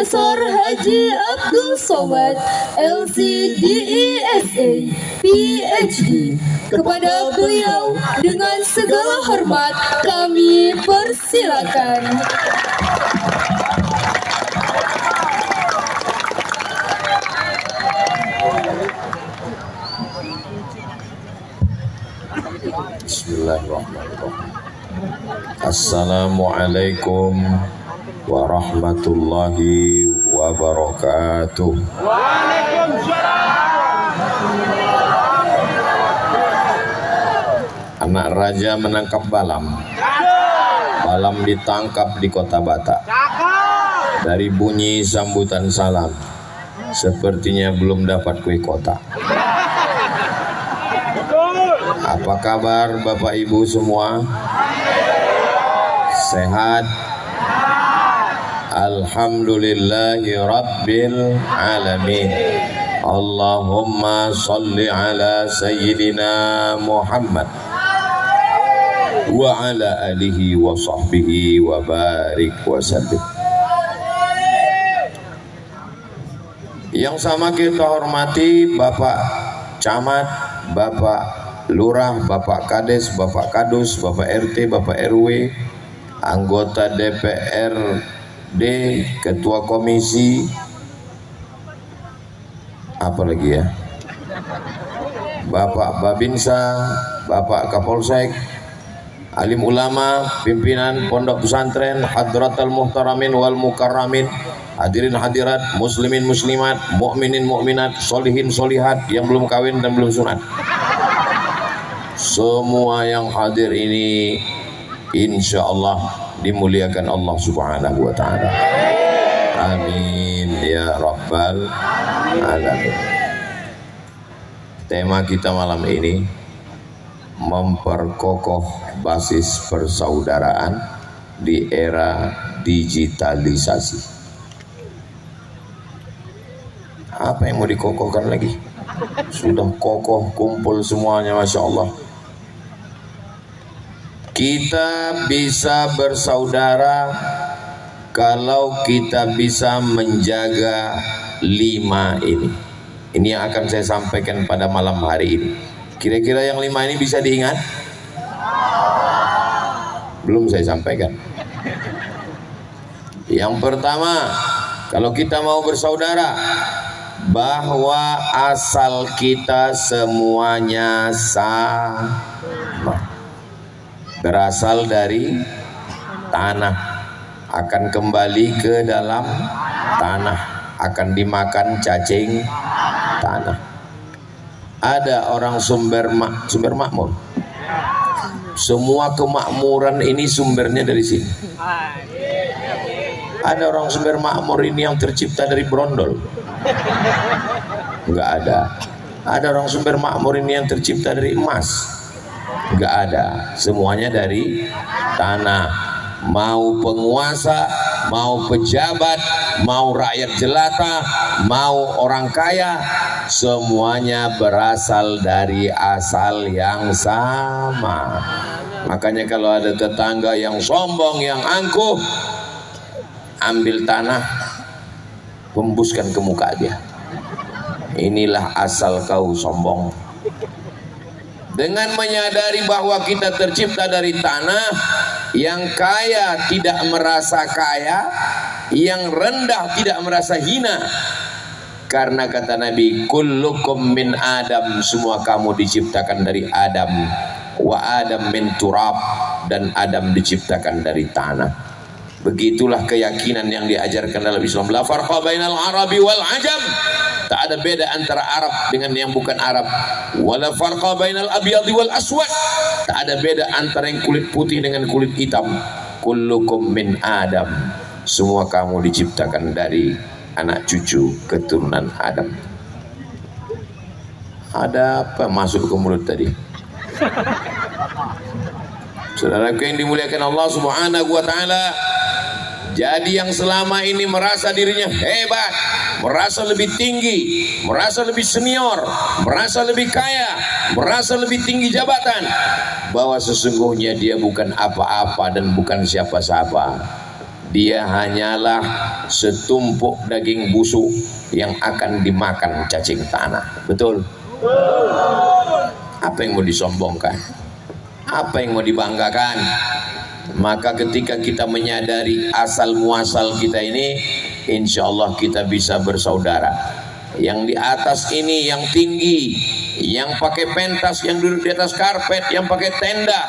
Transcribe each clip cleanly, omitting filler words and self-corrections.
Profesor Haji Abdul Somad, LCDESA, PhD. Kepada beliau dengan segala hormat kami persilakan. Bismillahirrahmanirrahim. Assalamualaikum warahmatullahi wabarakatuh. Anak raja menangkap balam. Balam ditangkap di kota Batak. Dari bunyi sambutan salam, sepertinya belum dapat kue kotak. Apa kabar Bapak Ibu semua? Sehat? Alhamdulillahi Rabbil Alamin. Allahumma salli ala Sayyidina Muhammad wa ala alihi wa sahbihi wa barik wa sallim. Yang sama kita hormati Bapak Camat, Bapak Lurah, Bapak Kades, Bapak Kadus, Bapak RT, Bapak RW, anggota DPRD, Ketua Komisi, apa lagi ya, Bapak Babinsa, Bapak Kapolsek, alim ulama, pimpinan pondok pesantren, hadratal muhtaramin wal mukarramin, hadirin hadirat, muslimin muslimat, mukminin mukminat, solihin solihat yang belum kawin dan belum sunat. Semua yang hadir ini insya Allah dimuliakan Allah Subhanahu wa ta'ala. Amin ya Rabbal Alamin. Tema kita malam ini memperkokoh basis persaudaraan di era digitalisasi. Apa yang mau dikokohkan lagi? Sudah kokoh, kumpul semuanya, Masya Allah. Kita bisa bersaudara kalau kita bisa menjaga 5 ini. Ini yang akan saya sampaikan pada malam hari ini. Kira-kira yang 5 ini bisa diingat? Belum saya sampaikan. Yang pertama, kalau kita mau bersaudara, bahwa asal kita semuanya sama. Berasal dari tanah, akan kembali ke dalam tanah, akan dimakan cacing tanah. Ada orang sumber makmur. Semua kemakmuran ini sumbernya dari sini. Ada orang sumber makmur ini yang tercipta dari brondol? Enggak ada. Ada orang sumber makmur ini yang tercipta dari emas? Enggak ada. Semuanya dari tanah. Mau penguasa, mau pejabat, mau rakyat jelata, mau orang kaya, semuanya berasal dari asal yang sama. Makanya kalau ada tetangga yang sombong, yang angkuh, ambil tanah, hembuskan ke muka dia. Inilah asal kau sombong. Dengan menyadari bahwa kita tercipta dari tanah, yang kaya tidak merasa kaya, yang rendah tidak merasa hina. Karena kata Nabi, kullukum min Adam, semua kamu diciptakan dari Adam. Wa Adam min turab, dan Adam diciptakan dari tanah. Begitulah keyakinan yang diajarkan dalam Islam. La farqa bainal Arabi wal Ajam. Tak ada beda antara Arab dengan yang bukan Arab. Wala farqa bainal abyadi wal aswad. Tak ada beda antara yang kulit putih dengan kulit hitam. Kullukum min Adam. Semua kamu diciptakan dari anak cucu keturunan Adam. Ada apa masuk ke mulut tadi? Saudaraku yang dimuliakan Allah Subhanahu wa ta'ala, jadi yang selama ini merasa dirinya hebat, merasa lebih tinggi, merasa lebih senior, merasa lebih kaya, merasa lebih tinggi jabatan, bahwa sesungguhnya dia bukan apa-apa dan bukan siapa-siapa. dia hanyalah setumpuk daging busuk yang akan dimakan cacing tanah. Betul? Apa yang mau disombongkan? Apa yang mau dibanggakan? Maka ketika kita menyadari asal muasal kita ini, insya Allah kita bisa bersaudara. Yang di atas ini, yang tinggi, yang pakai pentas, yang duduk di atas karpet, yang pakai tenda,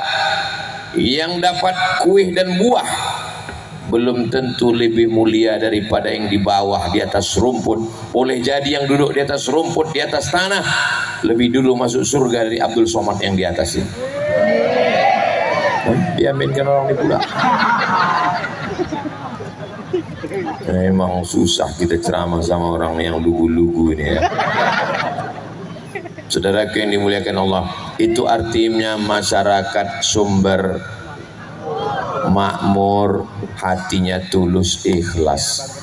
yang dapat kuih dan buah, belum tentu lebih mulia daripada yang di bawah di atas rumput. Boleh jadi yang duduk di atas rumput, di atas tanah, lebih dulu masuk surga dari Abdul Somad yang di atas ini. Diaminkan orang di pulang. Memang susah kita ceramah sama orang yang lugu-lugu ini ya. Saudaraku yang dimuliakan Allah, itu artinya masyarakat Sumber makmur, hatinya tulus, ikhlas,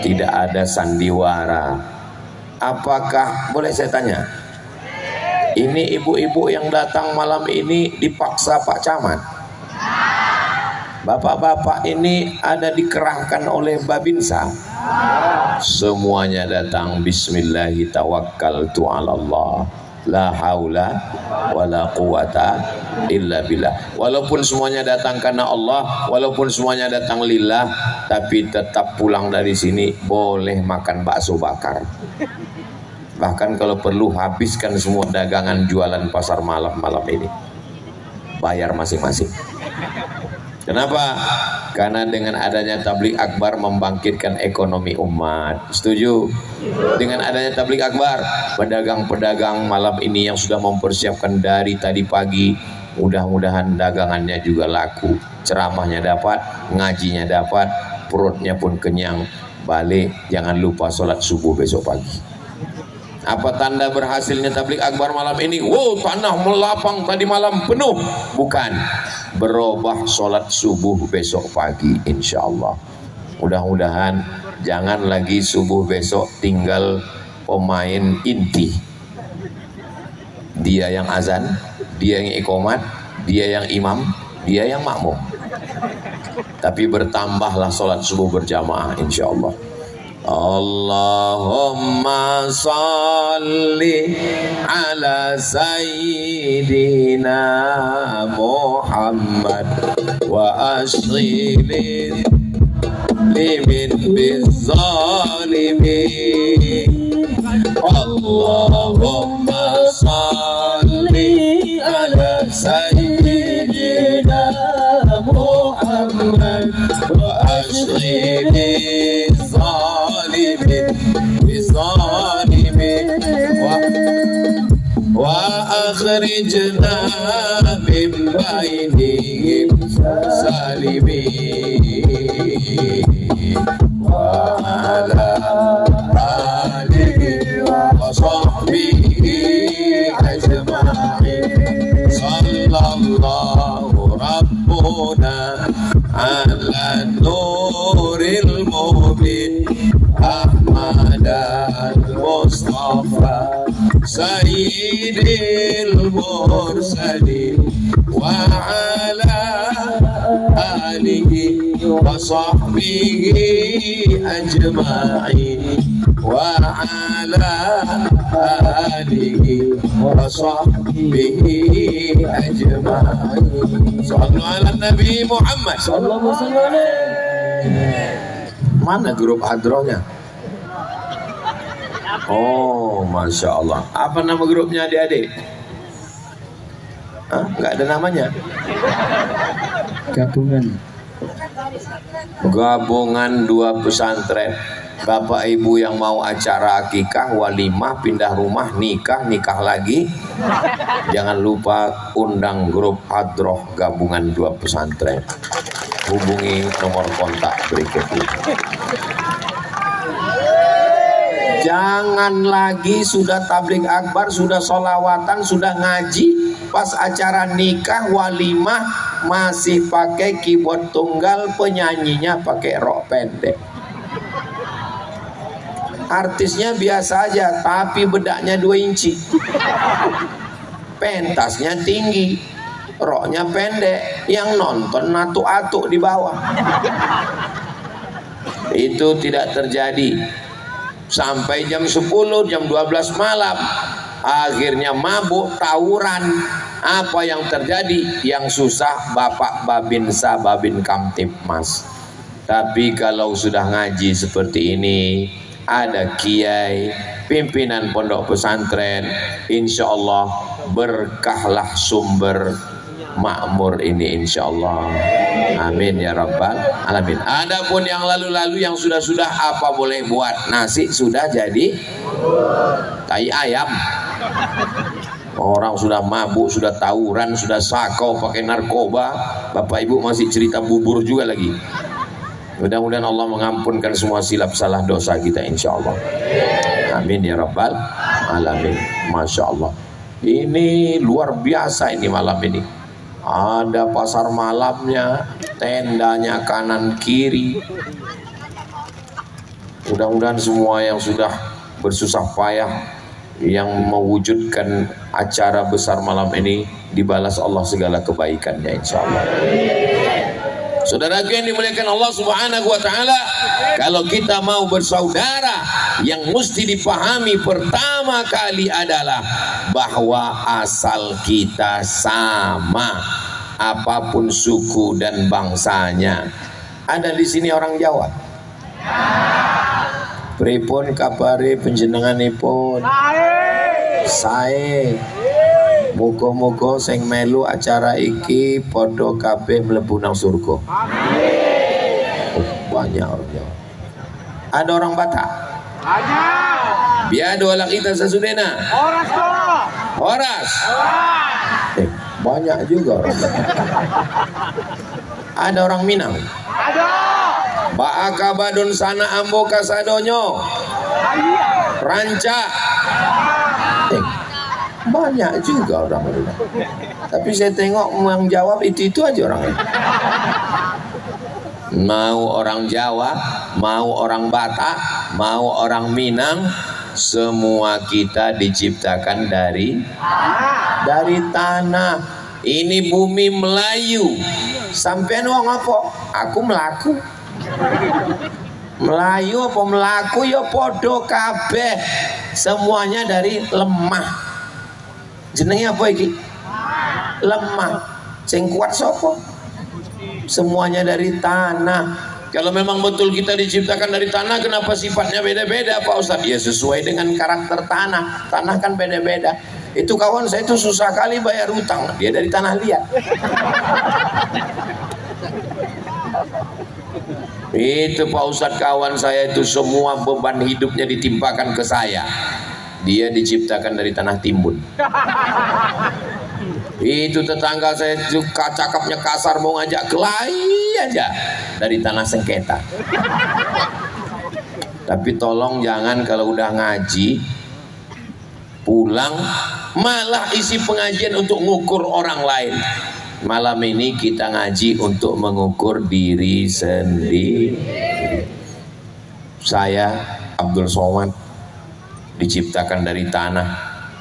tidak ada sandiwara. Apakah boleh saya tanya, ini ibu-ibu yang datang malam ini dipaksa Pak Camat? Bapak-bapak ini ada dikerahkan oleh Babinsa? Semuanya datang bismillahi tawakkaltu ala Allah, la haula wala quwata illa billah. Walaupun semuanya datang karena Allah, walaupun semuanya datang lillah, tapi tetap pulang dari sini boleh makan bakso bakar. Bahkan kalau perlu habiskan semua dagangan jualan pasar malam ini, bayar masing-masing. Kenapa? Karena dengan adanya tabligh akbar membangkitkan ekonomi umat. Setuju? Dengan adanya tabligh akbar, pedagang-pedagang malam ini yang sudah mempersiapkan dari tadi pagi, mudah-mudahan dagangannya juga laku, ceramahnya dapat, ngajinya dapat, perutnya pun kenyang. Balik, jangan lupa sholat subuh besok pagi. Apa tanda berhasilnya tabligh akbar malam ini? Wow, tanah melapang tadi malam penuh. Bukan, berubah sholat subuh besok pagi insya Allah. Mudah-mudahan jangan lagi subuh besok tinggal pemain inti. Dia yang azan, dia yang iqomat, dia yang imam, dia yang makmum. Tapi bertambahlah sholat subuh berjamaah insya Allah. Allahumma salli ala sayyidina Muhammad wa ashghilin limin bizzalimin. Allahumma salli ala sayyidina Muhammad wa ashghilin بظالمين وأخرجنا من بينهم سالمين وعلى آله وصحبه أجمعين صلى الله ربنا على النور المبين أحمد المصطفى سيد المرسلين وعلى آله وصحبه أجمعين وعلى آله وصحبه أجمعين. صلوا على النبي محمد صلى الله عليه وسلم. Mana grup hadrohnya? Oh, Masya Allah. Apa nama grupnya adik-adik? Hah? Nggak ada namanya? Gabungan dua pesantren. Bapak ibu yang mau acara akikah, walimah, pindah rumah, nikah lagi, jangan lupa undang grup hadroh gabungan dua pesantren. Hubungi nomor kontak berikut ini. Jangan lagi sudah tabligh akbar, sudah sholawatan, sudah ngaji, pas acara nikah, walimah masih pakai keyboard tunggal, penyanyinya pakai rok pendek. Artisnya biasa aja, tapi bedaknya 2 inci. Pentasnya tinggi, roknya pendek, yang nonton natu-atuk di bawah. Itu tidak terjadi sampai jam 10, jam 12 malam. Akhirnya mabuk, tawuran. Apa yang terjadi? Yang susah Bapak Babinsa Babin Kamtipmas. Tapi kalau sudah ngaji seperti ini, ada kiai, pimpinan pondok pesantren, insya Allah berkahlah sumber makmur ini, insya Allah. Amin ya rabbal alamin. Adapun yang lalu-lalu, yang sudah-sudah, apa boleh buat? Nasi sudah jadi tai ayam. Orang sudah mabuk, sudah tawuran, sudah sakau, pakai narkoba. Bapak Ibu masih cerita bubur juga lagi. Mudah-mudahan Allah mengampunkan semua silap salah dosa kita, insya Allah. Amin ya rabbal alamin. Masya Allah, ini luar biasa ini malam ini. Ada pasar malamnya, tendanya kanan kiri. Mudah-mudahan semua yang sudah bersusah payah, yang mewujudkan acara besar malam ini, dibalas Allah segala kebaikannya, insya Allah. Saudaraku yang dimuliakan Allah Subhanahu wa Ta'ala, kalau kita mau bersaudara, yang mesti dipahami pertama kali adalah bahwa asal kita sama, apapun suku dan bangsanya. Ada di sini orang Jawa. Pripun kabare panjenenganipun? Sae. Muga-muga sing melu acara iki padha kabeh mlebu nang surga. Banyak orang Jawa. Ada orang Batak? Ada. Biado alak kita sasudena. Horas Jawa. Horas. Banyak juga orang Batak. Ada orang Minang? Ada. Baaka badun sana ambo kasadonyo. Ranca. Banyak juga orang Minang. Tapi saya tengok yang jawab itu aja orangnya. Mau orang Jawa, mau orang Batak, mau orang Minang, semua kita diciptakan dari tanah. Ini bumi Melayu. Sampean wong apa? Aku melaku. Melayu apa melaku ya podo kabeh. Semuanya dari lemah. Jenenge apa iki? Lemah. Sing kuat sapa? Semuanya dari tanah. Kalau memang betul kita diciptakan dari tanah, kenapa sifatnya beda-beda Pak Ustadz? Ya sesuai dengan karakter tanah. Tanah kan beda-beda. Itu kawan saya itu susah kali bayar hutang. Dia dari tanah liat. Itu Pak Ustadz, kawan saya itu semua beban hidupnya ditimpakan ke saya. Dia diciptakan dari tanah timbun. Itu tetangga saya itu cakapnya kasar, mau ngajak kelahi aja, dari tanah sengketa. Tapi tolong jangan kalau udah ngaji pulang malah isi pengajian untuk ngukur orang lain. Malam ini kita ngaji untuk mengukur diri sendiri. Saya Abdul Somad diciptakan dari tanah,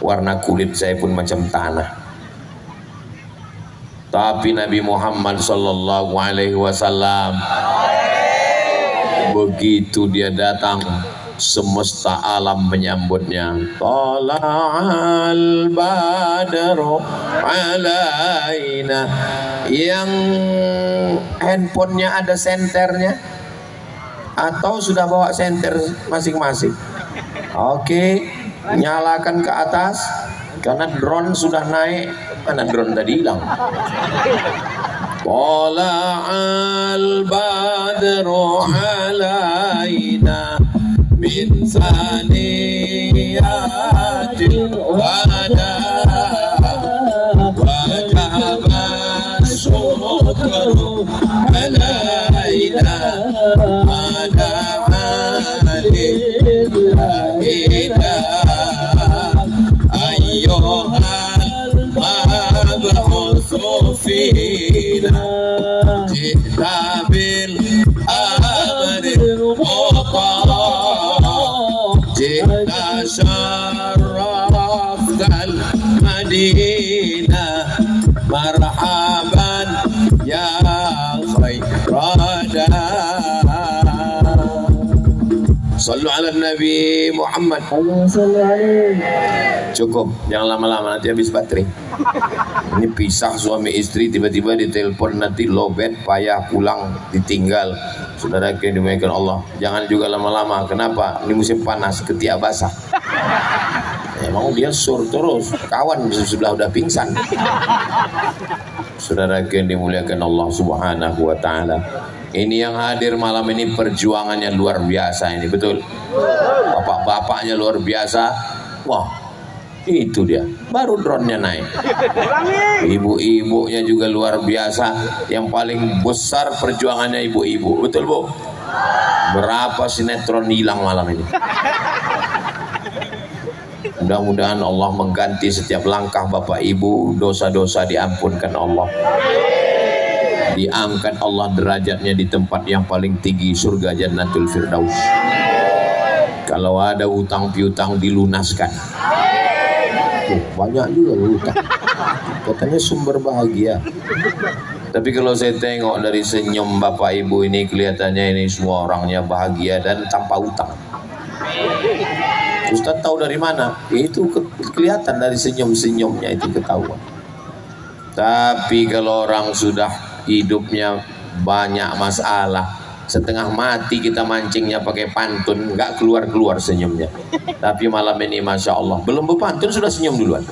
warna kulit saya pun macam tanah. Tapi Nabi Muhammad sallallahu alaihi wasallam begitu dia datang, semesta alam menyambutnya. Tala'al badru alaina. Yang handphonenya ada senternya atau sudah bawa senter masing-masing? Oke, nyalakan ke atas karena drone sudah naik. Mana drone tadi hilang? Tala'al badru alaina min saniyatil wada wajaba syukru alaina ada alilahida ayyuhal mab'utsu fina jita bil amril jika syarafkal Madinah marhaban ya khairadana. Sallu ala Nabi Muhammad. Cukup, jangan lama-lama nanti habis baterai. Ini pisah suami istri tiba-tiba ditelepon nanti lobet payah pulang ditinggal. Saudara yang dimuliakan Allah, jangan juga lama-lama. Kenapa? Ini musim panas, ketiak basah. Emang dia sur terus, kawan sebelah udah pingsan. Saudara yang dimuliakan Allah Subhanahu wa taala. Ini yang hadir malam ini perjuangannya luar biasa ini, betul. Bapak-bapaknya luar biasa. Wah, itu dia. Baru drone-nya naik. Ibu-ibunya juga luar biasa. Yang paling besar perjuangannya ibu-ibu, betul Bu? Berapa sinetron hilang malam ini? Mudah-mudahan Allah mengganti setiap langkah bapak ibu, dosa-dosa diampunkan Allah. Diangkat Allah derajatnya di tempat yang paling tinggi, surga Jannatul Firdaus. Kalau ada hutang piutang dilunaskan. Banyak juga hutang. Katanya sumber bahagia. Tapi kalau saya tengok dari senyum bapak ibu ini, kelihatannya ini semua orangnya bahagia dan tanpa hutang. Ustaz tahu dari mana? Itu kelihatan dari senyum-senyumnya, itu ketahuan. Tapi kalau orang sudah hidupnya banyak masalah, setengah mati kita mancingnya pakai pantun, nggak keluar-keluar senyumnya. Tapi malam ini Masya Allah, belum berpantun sudah senyum duluan.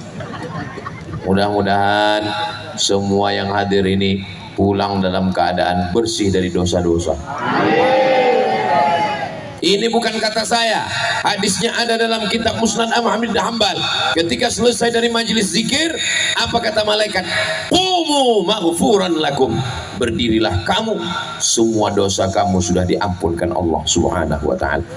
Mudah-mudahan semua yang hadir ini pulang dalam keadaan bersih dari dosa-dosa. Ini bukan kata saya, hadisnya ada dalam kitab Musnad Ahmad bin Hanbal. Ketika selesai dari majelis zikir, apa kata malaikat? Qumu maghfuran lakum. Berdirilah kamu, semua dosa kamu sudah diampunkan Allah Subhanahu wa taala.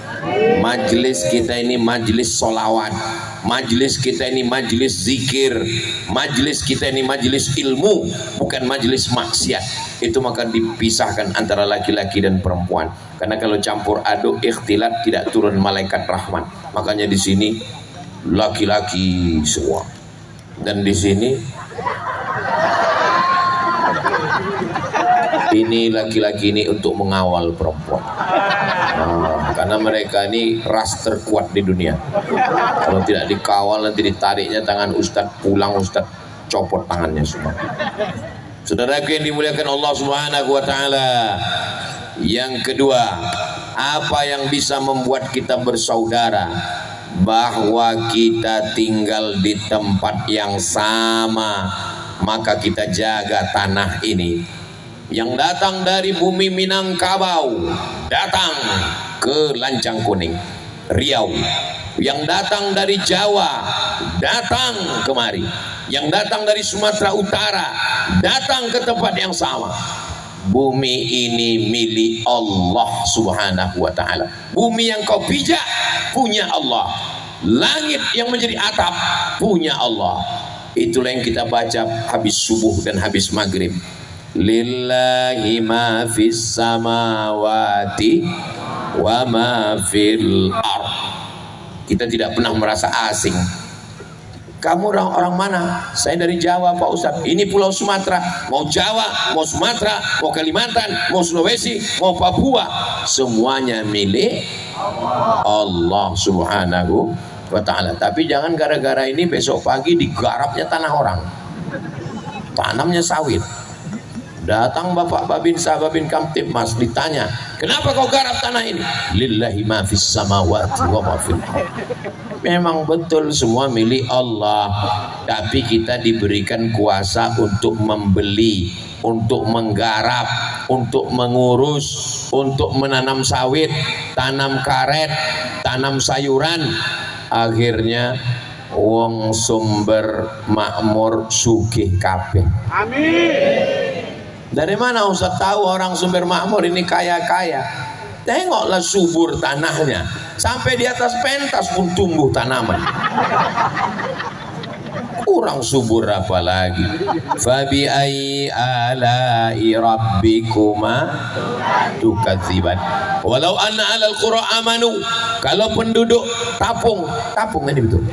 Majelis kita ini majelis solawat, majelis kita ini majelis zikir, majelis kita ini majelis ilmu, bukan majelis maksiat. Itu maka dipisahkan antara laki-laki dan perempuan. Karena kalau campur aduk ikhtilat tidak turun malaikat rahmat. Makanya di sini laki-laki semua. Dan di sini ini laki-laki ini untuk mengawal perempuan. Karena mereka ini ras terkuat di dunia. Kalau tidak dikawal nanti ditariknya tangan ustadz, pulang ustadz copot tangannya semua. Saudaraku yang dimuliakan Allah Subhanahu wa taala. Yang kedua, apa yang bisa membuat kita bersaudara? Bahwa kita tinggal di tempat yang sama, maka kita jaga tanah ini. Yang datang dari bumi Minangkabau datang ke Lancang Kuning, Riau. Yang datang dari Jawa datang kemari. Yang datang dari Sumatera Utara datang ke tempat yang sama. Bumi ini milik Allah Subhanahu wa taala. Bumi yang kau pijak punya Allah. Langit yang menjadi atap punya Allah. Itulah yang kita baca habis subuh dan habis maghrib. Lillahi ma fis samawati wa ma fil ardh. Kita tidak pernah merasa asing. Kamu orang mana? Saya dari Jawa Pak Ustadz. Ini Pulau Sumatera. Mau Jawa, mau Sumatera, mau Kalimantan, mau Sulawesi, mau Papua, semuanya milik Allah Subhanahu wa taala. Tapi jangan gara-gara ini besok pagi digarapnya tanah orang, tanamnya sawit. Datang Bapak Babinsa Babin Kamtibmas ditanya, kenapa kau garap tanah ini? Lillahi ma fis samawati wa ma fil ardh. Memang betul semua milik Allah, tapi kita diberikan kuasa untuk membeli, untuk menggarap, untuk mengurus, untuk menanam sawit, tanam karet, tanam sayuran. Akhirnya wong sumber makmur sugih kabeh. Amin. Dari mana Ustaz tahu orang Sumber Makmur ini kaya-kaya? Tengoklah subur tanahnya. Sampai di atas pentas pun tumbuh tanaman. Kurang subur apa lagi? Fabi ayyi ala'i rabbikuma tukadziban. Walau anna 'alal qura amanu. Kalau penduduk tapung ini betul.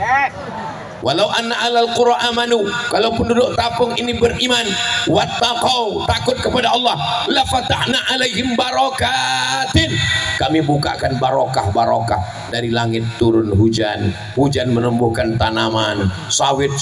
Walau anna alal qura amanu, kalau penduduk Tapung ini beriman, wattaqau, takut kepada Allah, la fatahna alaihim barakatin, kami bukakan barokah dari langit turun hujan menumbuhkan tanaman, sawit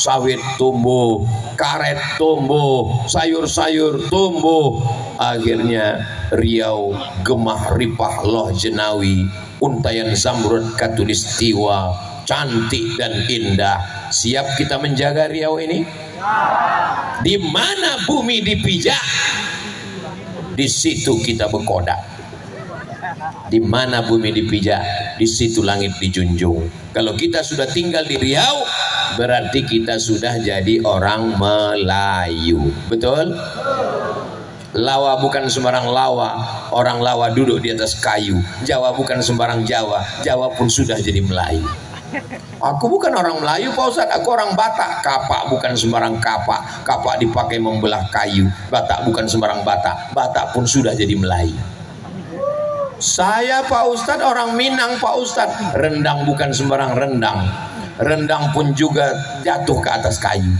tumbuh, karet tumbuh, sayur tumbuh. Akhirnya Riau gemah ripah loh jenawi, untayan zamrud katulistiwa, cantik dan indah. Siap kita menjaga Riau ini? Di mana bumi dipijak, di situ kita berkodak. Di mana bumi dipijak, di situ langit dijunjung. Kalau kita sudah tinggal di Riau, berarti kita sudah jadi orang Melayu. Betul? Lawa bukan sembarang lawa, orang lawa duduk di atas kayu. Jawa bukan sembarang Jawa, Jawa pun sudah jadi Melayu. Aku bukan orang Melayu Pak Ustadz, aku orang Batak. Kapak bukan sembarang kapak, kapak dipakai membelah kayu. Batak bukan sembarang Batak, Batak pun sudah jadi Melayu. Saya Pak Ustadz orang Minang Pak Ustadz, rendang bukan sembarang rendang, rendang pun juga jatuh ke atas kayu.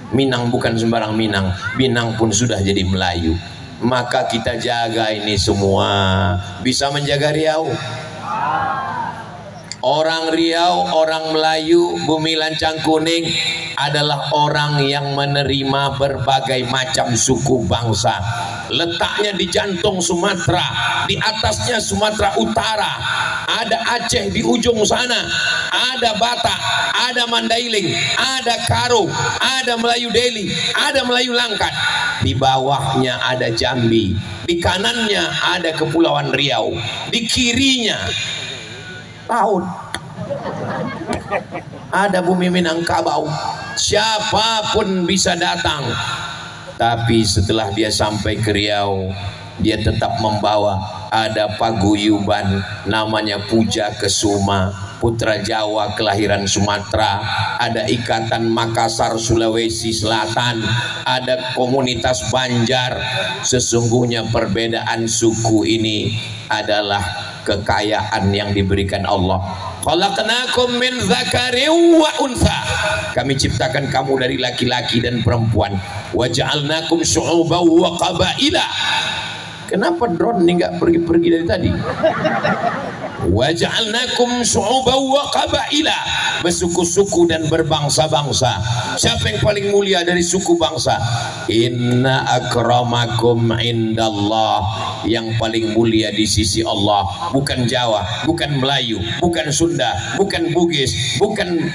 Minang bukan sembarang Minang, Minang pun sudah jadi Melayu. Maka kita jaga ini semua. Bisa menjaga Riau. Orang Riau, orang Melayu, bumi lancang kuning adalah orang yang menerima berbagai macam suku bangsa. Letaknya di jantung Sumatera, di atasnya Sumatera Utara, ada Aceh di ujung sana, ada Batak, ada Mandailing, ada Karo, ada Melayu Deli, ada Melayu Langkat. Di bawahnya ada Jambi, di kanannya ada Kepulauan Riau, di kirinya laut, ada bumi Minangkabau. Siapapun bisa datang, tapi setelah dia sampai ke Riau, dia tetap membawa ada paguyuban namanya Puja Kesuma, putra Jawa kelahiran Sumatera, ada ikatan Makassar Sulawesi Selatan, ada komunitas Banjar. Sesungguhnya perbedaan suku ini adalah kekayaan yang diberikan Allah. Khalaqnakum min dzakarin wa untha, kami ciptakan kamu dari laki-laki dan perempuan. Wa ja'alnakum syu'uban wa qabaila. Kenapa drone ini nggak pergi-pergi dari tadi? Wa ja'alnakum syu'uban wa qabaila, bersuku-suku dan berbangsa-bangsa. Siapa yang paling mulia dari suku bangsa? Inna akramakum indallah, yang paling mulia di sisi Allah. Bukan Jawa, bukan Melayu, bukan Sunda, bukan Bugis, bukan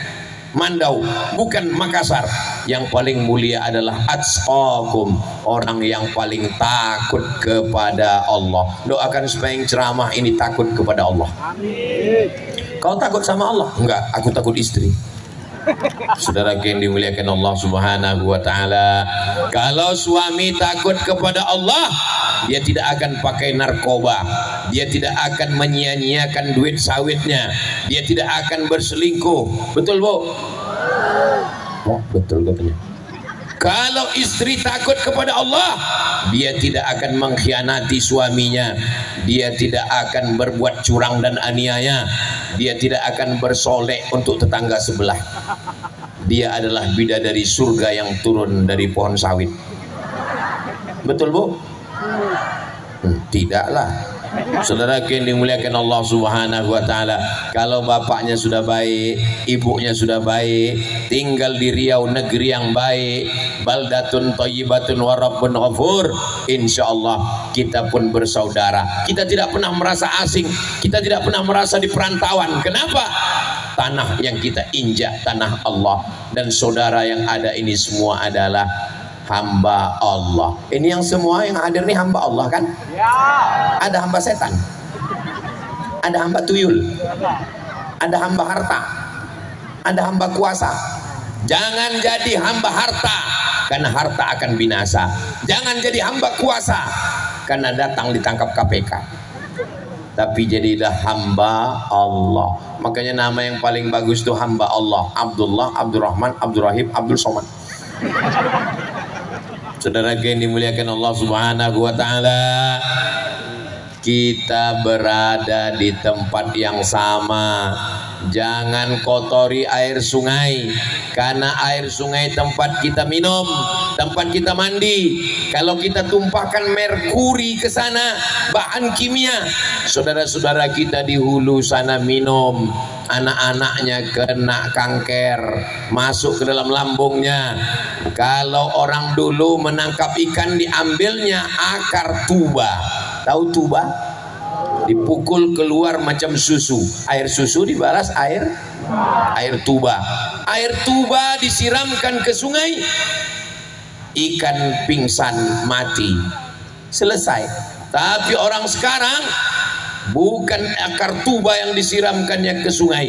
Mandau, bukan Makassar. Yang paling mulia adalah atqakum, orang yang paling takut kepada Allah. Doakan supaya yang ceramah ini takut kepada Allah. Amin. Kau takut sama Allah? Enggak, aku takut istri. Saudara yang dimuliakan Allah Subhanahu wa taala, kalau suami takut kepada Allah, dia tidak akan pakai narkoba, dia tidak akan menyia-nyiakan duit sawitnya, dia tidak akan berselingkuh. Betul Bu? Oh, betul katanya. Kalau istri takut kepada Allah, dia tidak akan mengkhianati suaminya, dia tidak akan berbuat curang dan aniaya, dia tidak akan bersolek untuk tetangga sebelah. Dia adalah bidadari surga yang turun dari pohon sawit. Betul Bu? Tidaklah. Saudara yang dimuliakan Allah Subhanahu wa taala, kalau bapaknya sudah baik, ibunya sudah baik, tinggal di Riau negeri yang baik, baldatun thayyibatun wa rabbun ghafur, insyaallah kita pun bersaudara. Kita tidak pernah merasa asing, kita tidak pernah merasa di perantauan. Kenapa? Tanah yang kita injak tanah Allah, dan saudara yang ada ini semua adalah hamba Allah. Ini yang semua yang hadir ini hamba Allah kan? Ya. Ada hamba setan, ada hamba tuyul, ada hamba harta, ada hamba kuasa. Jangan jadi hamba harta, karena harta akan binasa. Jangan jadi hamba kuasa, karena datang ditangkap KPK. Tapi jadilah hamba Allah. Makanya nama yang paling bagus itu hamba Allah. Abdullah, Abdurrahman, Abdurrahim, Abdul Somad. Saudara yang dimuliakan Allah Subhanahu wa taala, kita berada di tempat yang sama. Jangan kotori air sungai, karena air sungai tempat kita minum, tempat kita mandi. Kalau kita tumpahkan merkuri ke sana, bahan kimia, saudara-saudara kita di hulu sana minum, anak-anaknya kena kanker, masuk ke dalam lambungnya. Kalau orang dulu menangkap ikan, diambilnya akar tuba. Tahu tuba? Dipukul keluar macam susu. Air susu dibalas air tuba. Air tuba disiramkan ke sungai, ikan pingsan mati, selesai. Tapi orang sekarang bukan akar tuba yang disiramkannya ke sungai,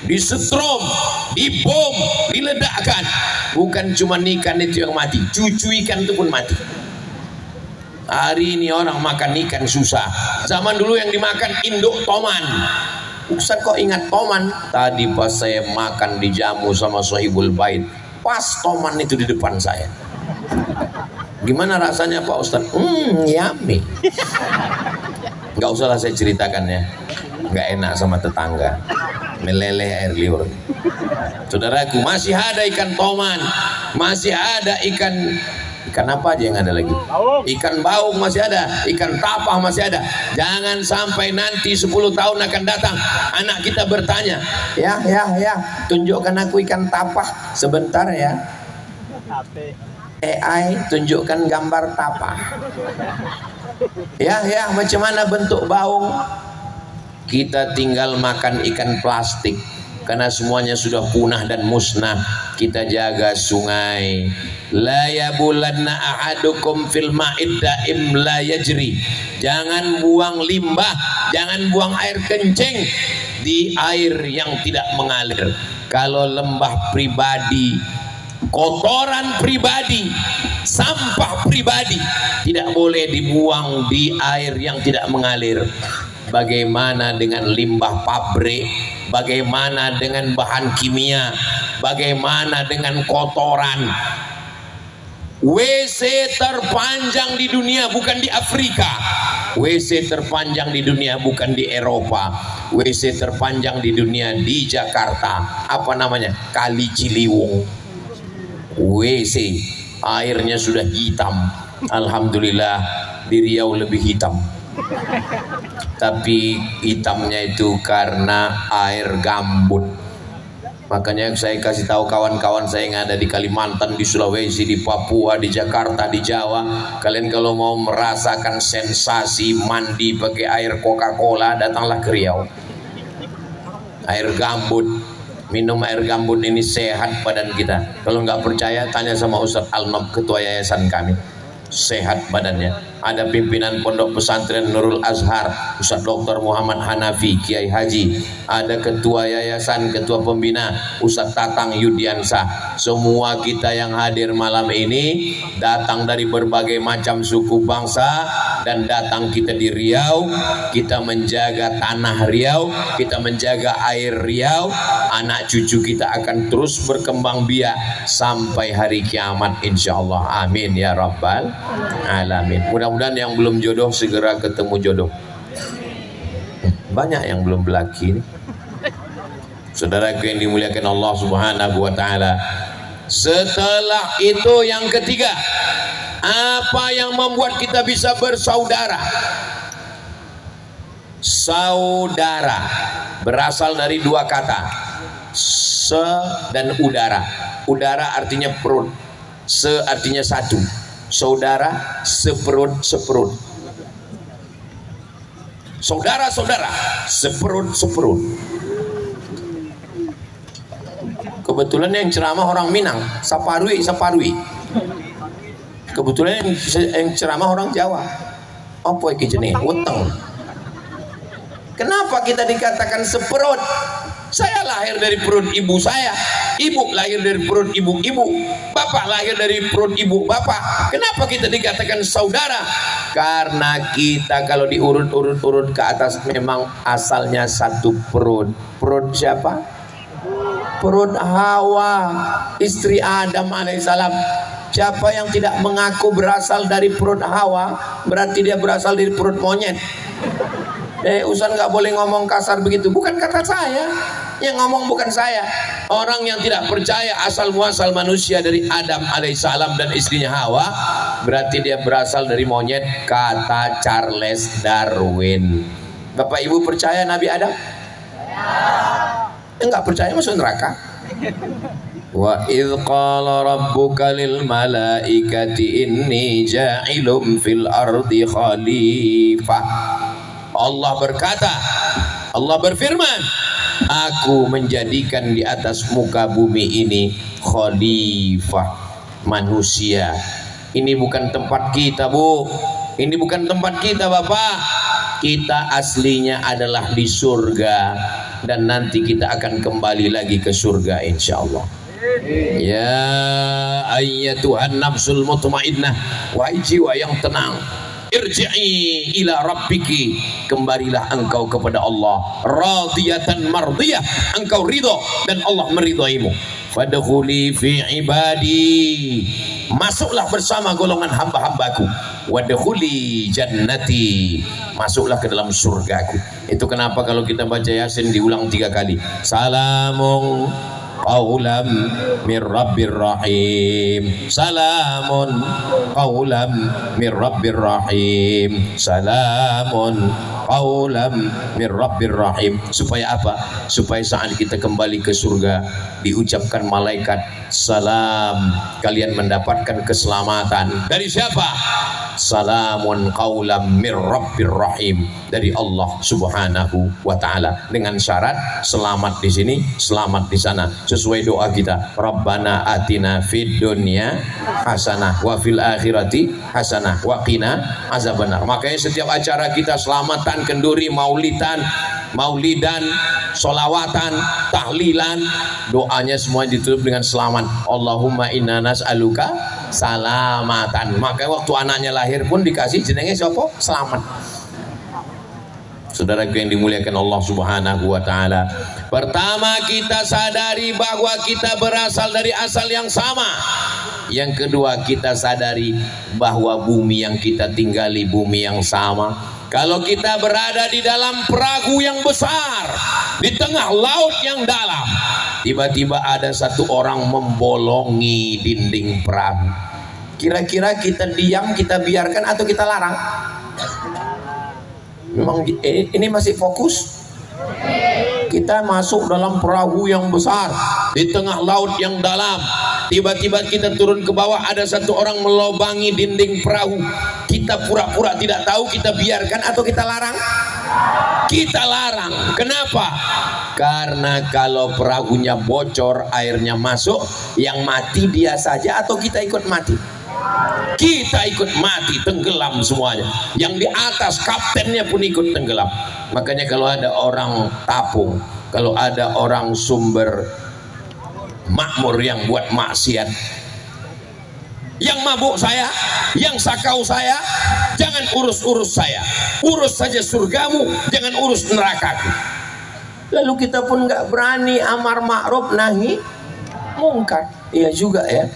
disetrum, dibom, diledakkan. Bukan cuma ikan itu yang mati, cucu ikan itu pun mati. Hari ini orang makan ikan susah. Zaman dulu yang dimakan induk toman. Ustaz kok ingat toman? Tadi pas saya makan dijamu sama Sohibul Bait, pas toman itu di depan saya. Gimana rasanya Pak Ustaz? Yummy. Nggak usah lah saya ceritakan ya. Nggak enak sama tetangga. Meleleh air liur. Saudaraku, masih ada ikan toman, masih ada ikan apa aja yang ada lagi? Ikan baung masih ada, ikan tapah masih ada. Jangan sampai nanti 10 tahun akan datang, anak kita bertanya, ya, tunjukkan aku ikan tapah sebentar ya. AI tunjukkan gambar tapah. Ya, macam mana bentuk baung? Kita tinggal makan ikan plastik, karena semuanya sudah punah dan musnah. Kita jaga sungai. La yabulanna ahadukum fil ma'id daim la yajri. Jangan buang limbah, jangan buang air kencing di air yang tidak mengalir. Kalau lembah pribadi, kotoran pribadi, sampah pribadi tidak boleh dibuang di air yang tidak mengalir. Bagaimana dengan limbah pabrik? Bagaimana dengan bahan kimia? Bagaimana dengan kotoran? WC terpanjang di dunia bukan di Afrika. WC terpanjang di dunia bukan di Eropa. WC terpanjang di dunia di Jakarta. Apa namanya? Kali Ciliwung. WC airnya sudah hitam. Alhamdulillah di Riau lebih hitam. Tapi hitamnya itu karena air gambut. Makanya saya kasih tahu kawan-kawan saya yang ada di Kalimantan, di Sulawesi, di Papua, di Jakarta, di Jawa, kalian kalau mau merasakan sensasi mandi pakai air Coca-Cola, datanglah ke Riau. Air gambut, minum air gambut ini sehat badan kita. Kalau nggak percaya tanya sama Ustadz Alnob, ketua yayasan kami. Sehat badannya. Ada pimpinan pondok pesantren Nurul Azhar, Ustadz Dr. Muhammad Hanafi, Kiai Haji. Ada ketua yayasan, ketua pembina, Ustadz Tatang Yudiansa. Semua kita yang hadir malam ini datang dari berbagai macam suku bangsa, dan datang kita di Riau. Kita menjaga tanah Riau, kita menjaga air Riau. Anak cucu kita akan terus berkembang biak sampai hari kiamat insyaallah. Amin ya rabbal alamin. Mudah-mudahan yang belum jodoh segera ketemu jodoh. Banyak yang belum berlaki ini. Saudaraku yang dimuliakan Allah Subhanahu wa taala. Setelah itu yang ketiga, apa yang membuat kita bisa bersaudara? Saudara berasal dari dua kata, se dan udara. Udara artinya perut, se artinya satu. Saudara seperut. Saudara-saudara seperut. Kebetulan yang ceramah orang Minang, saparui. Kebetulan yang ceramah orang Jawa. Apa iki jenenge? Weteng. Kenapa kita dikatakan seperut? Saya lahir dari perut ibu saya, ibu lahir dari perut ibu, bapak lahir dari perut ibu bapak. Kenapa kita dikatakan saudara? Karena kita kalau diurut-urut ke atas memang asalnya satu perut. Perut siapa? Perut Hawa, istri Adam alaihissalam. Siapa yang tidak mengaku berasal dari perut Hawa, berarti dia berasal dari perut monyet. Ustaz nggak boleh ngomong kasar begitu. Bukan kata saya, yang ngomong bukan saya. Orang yang tidak percaya asal muasal manusia dari Adam alaihissalam dan istrinya Hawa, berarti dia berasal dari monyet, kata Charles Darwin. Bapak Ibu percaya Nabi Adam? Enggak percaya masuk neraka. Wa idh qala rabbuka lil malaikati inni ja'ilum fil ardi khalifah. Allah berkata, Allah berfirman, aku menjadikan di atas muka bumi ini khalifah, manusia. Ini bukan tempat kita, Bu. Ini bukan tempat kita, Bapak. Kita aslinya adalah di surga, dan nanti kita akan kembali lagi ke surga insyaallah. Ya ayyatuhan nafsul mutmainnah, wahai jiwa yang tenang, irji'i ila rabbiki, kembalilah engkau kepada Allah, radiyatan mardiyah, engkau ridho dan Allah meridhoimu. Fadkhuli fi ibadi, masuklah bersama golongan hamba-hambaku. Wadkhuli jannati, masuklah ke dalam surgaku. Itu kenapa kalau kita baca Yasin diulang 3 kali. Salamun qaulam mir rabbir rahim, salamun qaulam mir rabbir rahim, salamun qaulam mir rabbir rahim. Supaya apa? Supaya saat kita kembali ke surga diucapkan malaikat, salam, kalian mendapatkan keselamatan. Dari siapa? Salamun qaulam mir rabbir rahim, dari Allah subhanahu wa ta'ala, dengan syarat selamat di sini, selamat di sana, sesuai doa kita. Rabbana atina fid dunya hasanah wa fil akhirati hasanah wa qina azabannar. Makanya setiap acara kita selamatan, kenduri, maulidan, solawatan, tahlilan, doanya semua ditutup dengan selamat. Allahumma inna nas'aluka salamatan. Makanya waktu anaknya lahir pun dikasih jenenge siapa? Selamat. Saudaraku yang dimuliakan Allah subhanahu wa ta'ala, pertama kita sadari bahwa kita berasal dari asal yang sama. Yang kedua, kita sadari bahwa bumi yang kita tinggali bumi yang sama. Kalau kita berada di dalam perahu yang besar, di tengah laut yang dalam, tiba-tiba ada satu orang membolongi dinding perahu. Kira-kira kita diam, kita biarkan, atau kita larang? Memang ini masih fokus. Kita masuk dalam perahu yang besar di tengah laut yang dalam, tiba-tiba kita turun ke bawah, ada satu orang melobangi dinding perahu. Kita pura-pura tidak tahu, kita biarkan atau kita larang? Kita larang. Kenapa? Karena kalau perahunya bocor, airnya masuk, yang mati dia saja atau kita ikut mati? Kita ikut mati, tenggelam semuanya. Yang di atas kaptennya pun ikut tenggelam. Makanya kalau ada orang tapung, kalau ada orang sumber makmur yang buat maksiat, yang mabuk saya, yang sakau saya, jangan urus-urus saya, urus saja surgamu, jangan urus nerakaku. Lalu kita pun nggak berani amar ma'ruf nahi mungkar. Iya juga ya,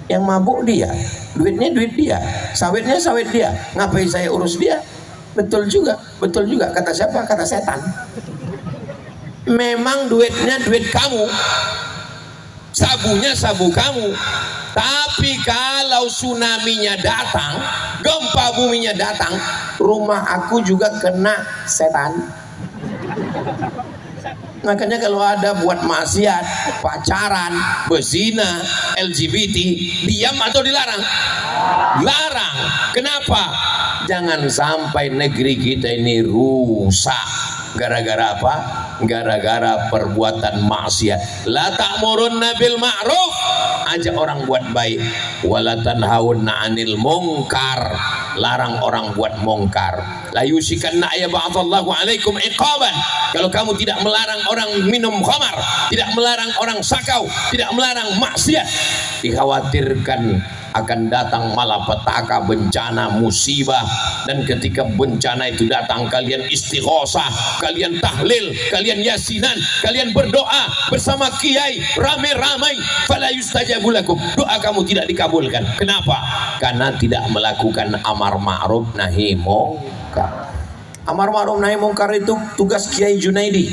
yang mabuk dia, duitnya duit dia, sawitnya sawit dia, ngapain saya urus dia? Betul juga, betul juga. Kata siapa? Kata setan. Memang duitnya duit kamu, sabunya sabu kamu. Tapi kalau tsunami-nya datang, gempa buminya datang, rumah aku juga kena setan. Makanya kalau ada buat maksiat, pacaran, berzina, LGBT, diam atau dilarang? Larang. Kenapa? Jangan sampai negeri kita ini rusak. Gara-gara apa? Gara-gara perbuatan maksiat. La ta'murunna bil ma'ruf, ajak orang buat baik. Wala tanhaunna 'anil munkar, larang orang buat mungkar. La yusikanna ya ba'athallahu 'alaikum iqaban. Kalau kamu tidak melarang orang minum khamar, tidak melarang orang sakau, tidak melarang maksiat, dikhawatirkan akan datang malapetaka, bencana, musibah. Dan ketika bencana itu datang, kalian istighosah, kalian tahlil, kalian yasinan, kalian berdoa bersama kiai ramai-ramai, fala yustajabu lakum, doa kamu tidak dikabulkan. Kenapa? Karena tidak melakukan amar ma'ruf nahi munkar. Amar ma'ruf nahi mungkar itu tugas Kiai Junaidi.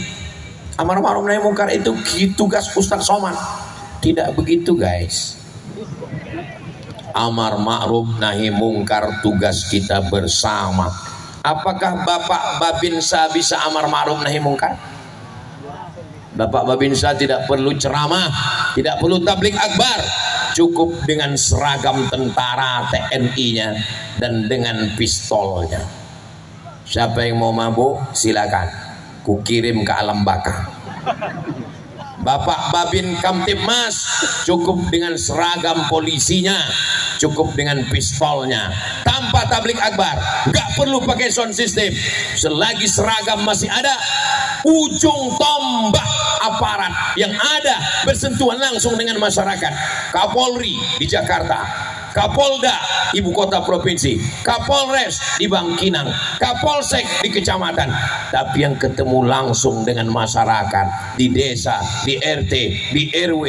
Amar ma'ruf nahi mungkar itu tugas Ustaz Somad. Tidak begitu guys. Amar ma'ruf nahi mungkar tugas kita bersama. Apakah Bapak Babinsa bisa amar ma'ruf nahi mungkar? Bapak Babinsa tidak perlu ceramah, tidak perlu tablik akbar, cukup dengan seragam tentara TNI-nya dan dengan pistolnya. Siapa yang mau mabuk silakan, kukirim ke alam baka. Bapak Babin Kamtibmas cukup dengan seragam polisinya, cukup dengan pistolnya, tanpa tablik akbar, nggak perlu pakai sound system. Selagi seragam masih ada, ujung tombak aparat yang ada bersentuhan langsung dengan masyarakat. Kapolri di Jakarta, Kapolda ibu kota provinsi, Kapolres di Bangkinang, Kapolsek di kecamatan, tapi yang ketemu langsung dengan masyarakat di desa, di RT, di RW,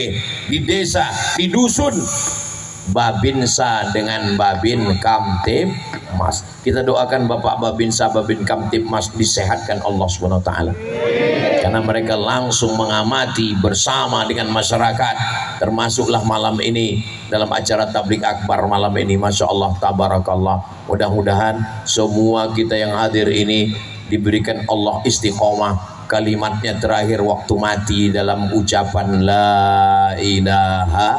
di desa, di dusun, Babinsa dengan Babin Kamtibmas. Kita doakan Bapak Babinsa, Babin Kamtibmas disehatkan Allah SWT, karena mereka langsung mengamati bersama dengan masyarakat. Termasuklah malam ini dalam acara tablik akbar malam ini. Masya Allah, tabarakallah. Mudah-mudahan semua kita yang hadir ini diberikan Allah istiqomah. Kalimatnya terakhir waktu mati dalam ucapan la ilaha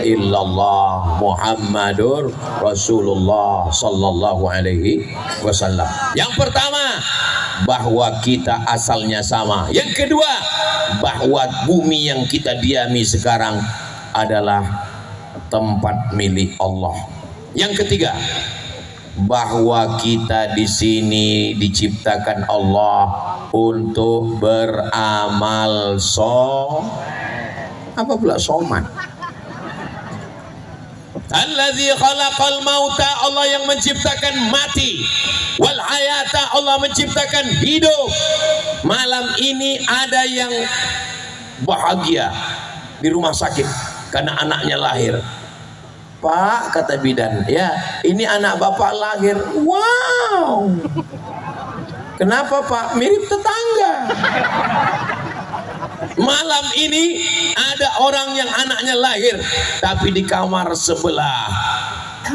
illallah Muhammadur Rasulullah sallallahu alaihi wasallam. Yang pertama, bahwa kita asalnya sama. Yang kedua, bahwa bumi yang kita diami sekarang adalah tempat milik Allah. Yang ketiga, bahwa kita di sini diciptakan Allah untuk beramal apa pula soman. Alladzi khalaqal mauta, Allah yang menciptakan mati, wal hayata, Allah menciptakan hidup. Malam ini ada yang bahagia di rumah sakit karena anaknya lahir. Pak, kata bidan, ya ini anak bapak lahir. Wow, kenapa Pak? Mirip tetangga. Malam ini ada orang yang anaknya lahir, tapi di kamar sebelah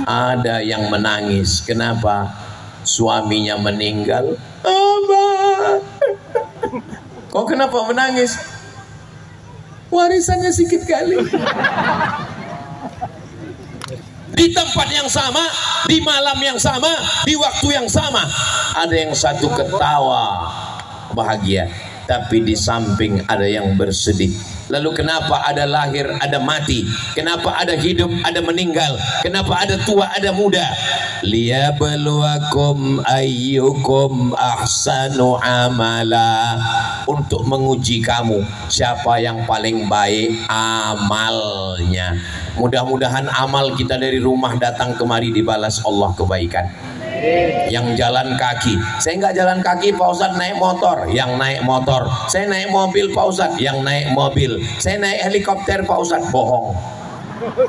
ada yang menangis. Kenapa? Suaminya meninggal. Abah, kok kenapa menangis? Warisannya sedikit kali. Di tempat yang sama, di malam yang sama, di waktu yang sama, ada yang satu ketawa bahagia, tapi di samping ada yang bersedih. Lalu kenapa ada lahir, ada mati? Kenapa ada hidup, ada meninggal? Kenapa ada tua, ada muda? Liyabluwakum ayyukum ahsanu amala, untuk menguji kamu siapa yang paling baik amalnya. Mudah-mudahan amal kita dari rumah datang kemari dibalas Allah kebaikan. Yang jalan kaki, saya nggak jalan kaki Pak Ustadz, naik motor. Yang naik motor, saya naik mobil Pak Ustadz. Yang naik mobil, saya naik helikopter Pak Ustadz. Bohong,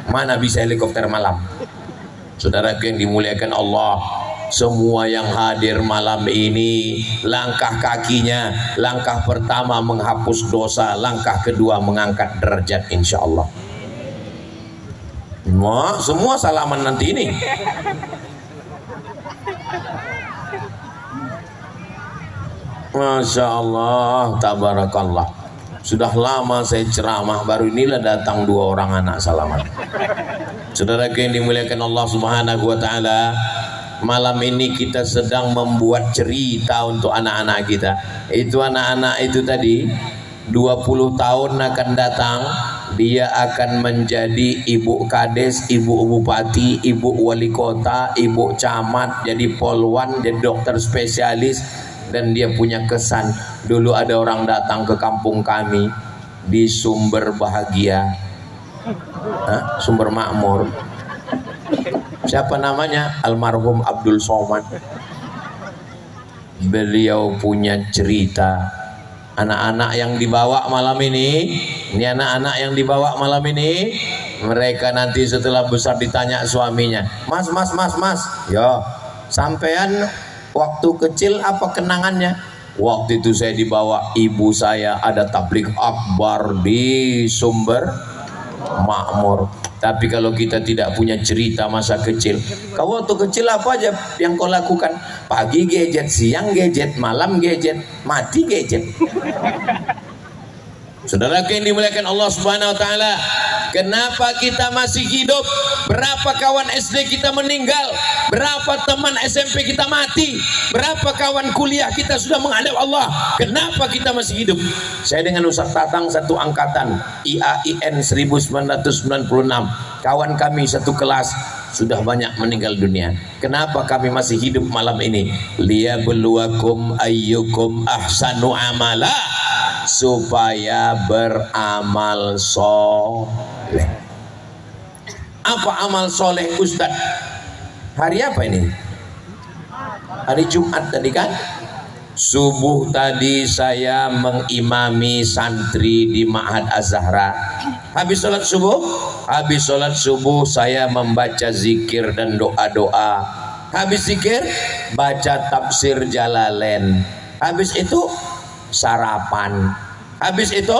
mana bisa helikopter malam. Saudaraku yang dimuliakan Allah, semua yang hadir malam ini, langkah kakinya, langkah pertama menghapus dosa, langkah kedua mengangkat derajat insya Allah. Semua salaman nanti ini. Masya Allah, tabarakallah. Sudah lama saya ceramah, baru inilah datang 2 orang anak salaman. Saudara yang dimuliakan Allah Subhanahu wa taala, malam ini kita sedang membuat cerita untuk anak-anak kita. Itu anak-anak itu tadi 20 tahun akan datang, dia akan menjadi ibu kades, ibu bupati, ibu wali kota, ibu camat, jadi polwan, jadi dokter spesialis. Dan dia punya kesan. Dulu ada orang datang ke kampung kami di Sumber Bahagia, Sumber Makmur. Siapa namanya? Almarhum Abdul Somad. Beliau punya cerita. Anak-anak yang dibawa malam ini anak-anak yang dibawa malam ini, mereka nanti setelah besar ditanya suaminya, mas, yo, sampean Waktu kecil apa kenangannya? Waktu itu saya dibawa ibu saya ada tabligh akbar di Sumber Makmur. Tapi kalau kita tidak punya cerita masa kecil, kau waktu kecil apa aja yang kau lakukan? Pagi gadget, siang gadget, malam gadget, mati gadget. Saudara yang dimuliakan Allah Subhanahu wa taala, kenapa kita masih hidup? Berapa kawan SD kita meninggal? Berapa teman SMP kita mati? Berapa kawan kuliah kita sudah menghadap Allah? Kenapa kita masih hidup? Saya dengan Ustaz Tatang satu angkatan, IAIN 1996. Kawan kami satu kelas sudah banyak meninggal dunia. Kenapa kami masih hidup malam ini? Liyabluwakum ayyukum ahsanu amala, supaya beramal soleh. Apa amal soleh Ustaz? Hari apa ini? Hari Jumat tadi kan? Subuh tadi saya mengimami santri di Ma'had Az-Zahra. Habis sholat subuh saya membaca zikir dan doa-doa. Habis zikir baca tafsir Jalalain. Habis itu sarapan. Habis itu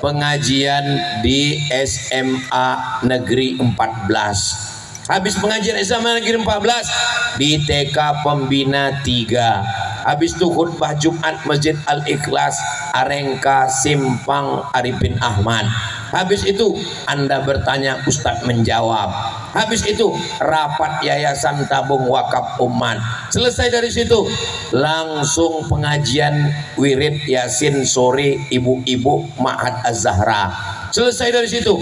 pengajian di SMA Negeri 14. Habis pengajian SMA Negeri 14 di TK Pembina 3. Habis itu khutbah Jumat Masjid Al-Ikhlas Arengka Simpang Arifin Ahmad. Habis itu Anda bertanya, Ustadz menjawab. Habis itu rapat Yayasan Tabung Wakaf Umat. Selesai dari situ langsung pengajian wirid Yasin sore ibu-ibu Ma'had Az-Zahra. Selesai dari situ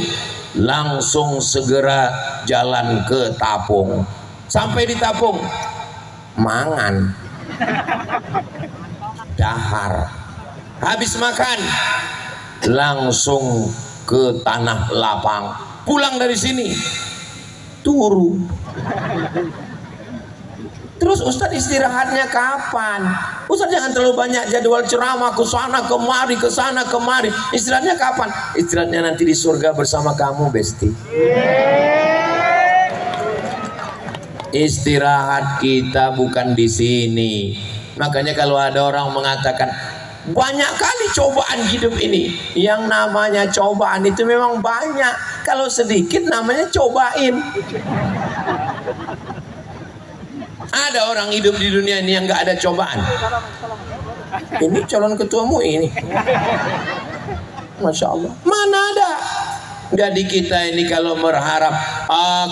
langsung segera jalan ke Tapung. Sampai di Tapung mangan, dahar. Habis makan langsung ke Tanah Lapang. Pulang dari sini turu. Terus Ustadz istirahatnya kapan? Ustadz jangan terlalu banyak jadwal ceramah ke sana kemari, ke sana kemari. Istirahatnya kapan? Istirahatnya nanti di surga bersama kamu, Besti. Istirahat kita bukan di sini. Makanya kalau ada orang mengatakan banyak kali cobaan hidup ini, yang namanya cobaan itu memang banyak. Kalau sedikit namanya cobain. Ada orang hidup di dunia ini yang nggak ada cobaan. Ini calon ketuamu ini, Masya Allah. Mana ada? Jadi kita ini kalau berharap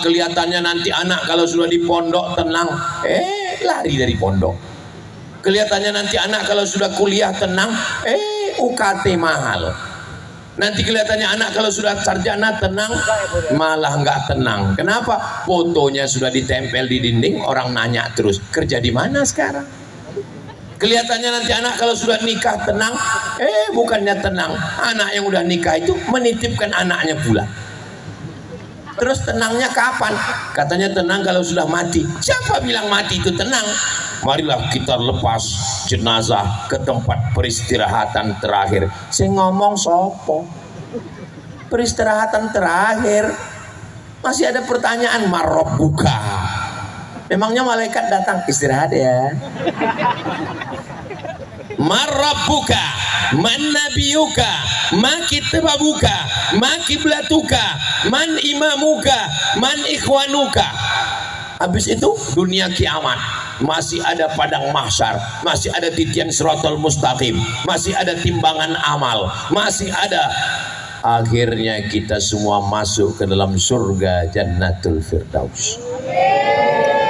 kelihatannya nanti anak kalau sudah di pondok tenang, lari dari pondok. Kelihatannya nanti anak kalau sudah kuliah tenang, UKT mahal. Nanti kelihatannya anak kalau sudah sarjana tenang, malah nggak tenang. Kenapa? Fotonya sudah ditempel di dinding, orang nanya terus, kerja di mana sekarang? Kelihatannya nanti anak kalau sudah nikah tenang, bukannya tenang. Anak yang udah nikah itu menitipkan anaknya pula. Terus tenangnya kapan? Katanya tenang kalau sudah mati. Siapa bilang mati itu tenang? Marilah kita lepas jenazah ke tempat peristirahatan terakhir. Saya ngomong sopo? Peristirahatan terakhir. Masih ada pertanyaan, marabbuka. Memangnya malaikat datang istirahat ya? Marabbuka, man nabiyuka, ma kitabuka, ma kiblatuka, man imamuka, man ikhwanuka. Habis itu dunia kiamat. Masih ada padang mahsyar, masih ada titian siratal mustaqim, masih ada timbangan amal, masih ada. Akhirnya kita semua masuk ke dalam surga Jannatul Firdaus.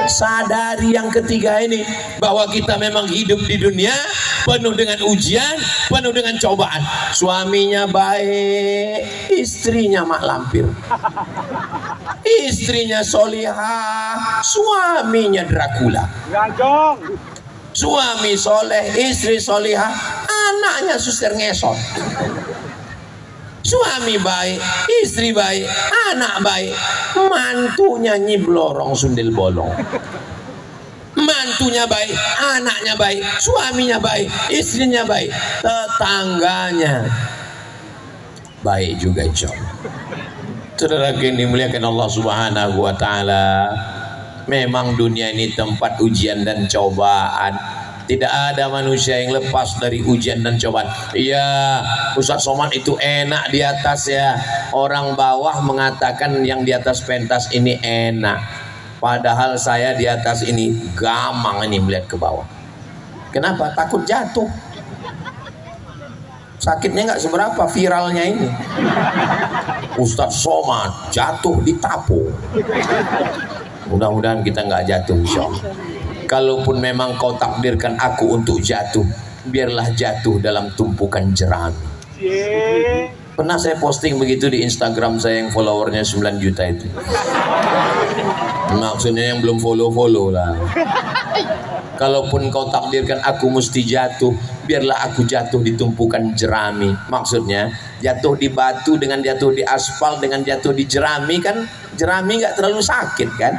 Sadari yang ketiga ini, bahwa kita memang hidup di dunia penuh dengan ujian, penuh dengan cobaan. Suaminya baik, istrinya mak lampir. Istrinya solihah, suaminya Dracula. Suami soleh, istri solihah, anaknya suster ngesot. Suami baik, istri baik, anak baik, mantunya nyiblorong sundel bolong. Mantunya baik, anaknya baik, suaminya baik, istrinya baik, tetangganya baik juga insya Allah. Saudara yang dimuliakan Allah Subhanahu wa taala, Memang dunia ini tempat ujian dan cobaan. Tidak ada manusia yang lepas dari ujian dan cobaan. Iya, Ustaz Somad itu enak di atas ya. Orang bawah mengatakan yang di atas pentas ini enak. Padahal saya di atas ini gamang ini melihat ke bawah. Kenapa? Takut jatuh. Sakitnya nggak seberapa, viralnya ini. Ustaz Somad jatuh di tapo. Mudah-mudahan kita nggak jatuh, insyaallah. Kalaupun memang kau takdirkan aku untuk jatuh, biarlah jatuh dalam tumpukan jerami. Pernah saya posting begitu di Instagram saya yang followernya 9 juta itu. Maksudnya yang belum follow lah. Kalaupun kau takdirkan aku mesti jatuh, biarlah aku jatuh di tumpukan jerami. Maksudnya jatuh di batu dengan jatuh di aspal dengan jatuh di jerami, kan jerami nggak terlalu sakit kan.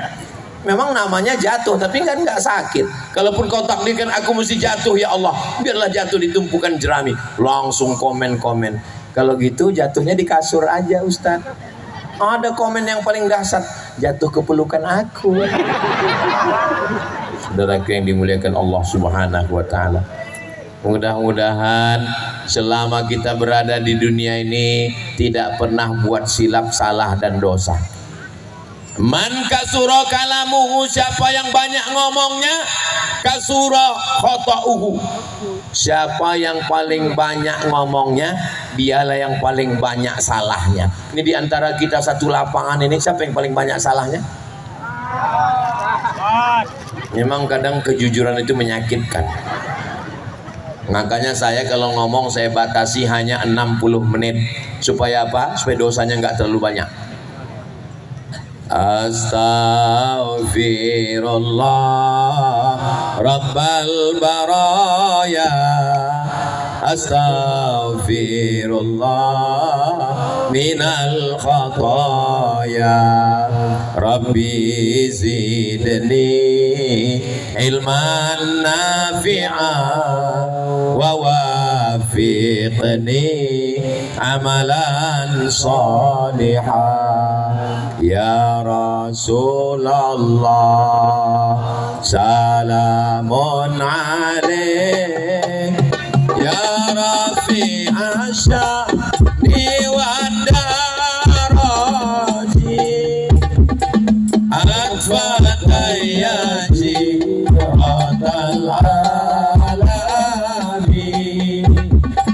Memang namanya jatuh tapi kan nggak sakit. Kalaupun kau takdirkan aku mesti jatuh ya Allah, biarlah jatuh di tumpukan jerami. Langsung komen-komen. Kalau gitu jatuhnya di kasur aja Ustaz. Ada komen yang paling dahsyat, jatuh ke pelukan aku. Saudaraku yang dimuliakan Allah Subhanahu wa taala. Mudah-mudahan selama kita berada di dunia ini tidak pernah buat silap, salah dan dosa. Man kasura kalamuhu, siapa yang banyak ngomongnya, kasura khata'uhu. Siapa yang paling banyak ngomongnya, dialah yang paling banyak salahnya. Ini diantara kita satu lapangan ini, siapa yang paling banyak salahnya? Memang kadang kejujuran itu menyakitkan. Makanya saya kalau ngomong saya batasi hanya 60 menit. Supaya apa? Supaya dosanya nggak terlalu banyak. Astaghfirullah Rabbal baraya, astaghfirullah minal khataya, Rabbi zidni ilman nafi'a wa wafiqni amalan salihah. Ya Rasulullah salamun alaik, ya Rafi'a sya'ni wa daraji, akfatay ya jiratal alami,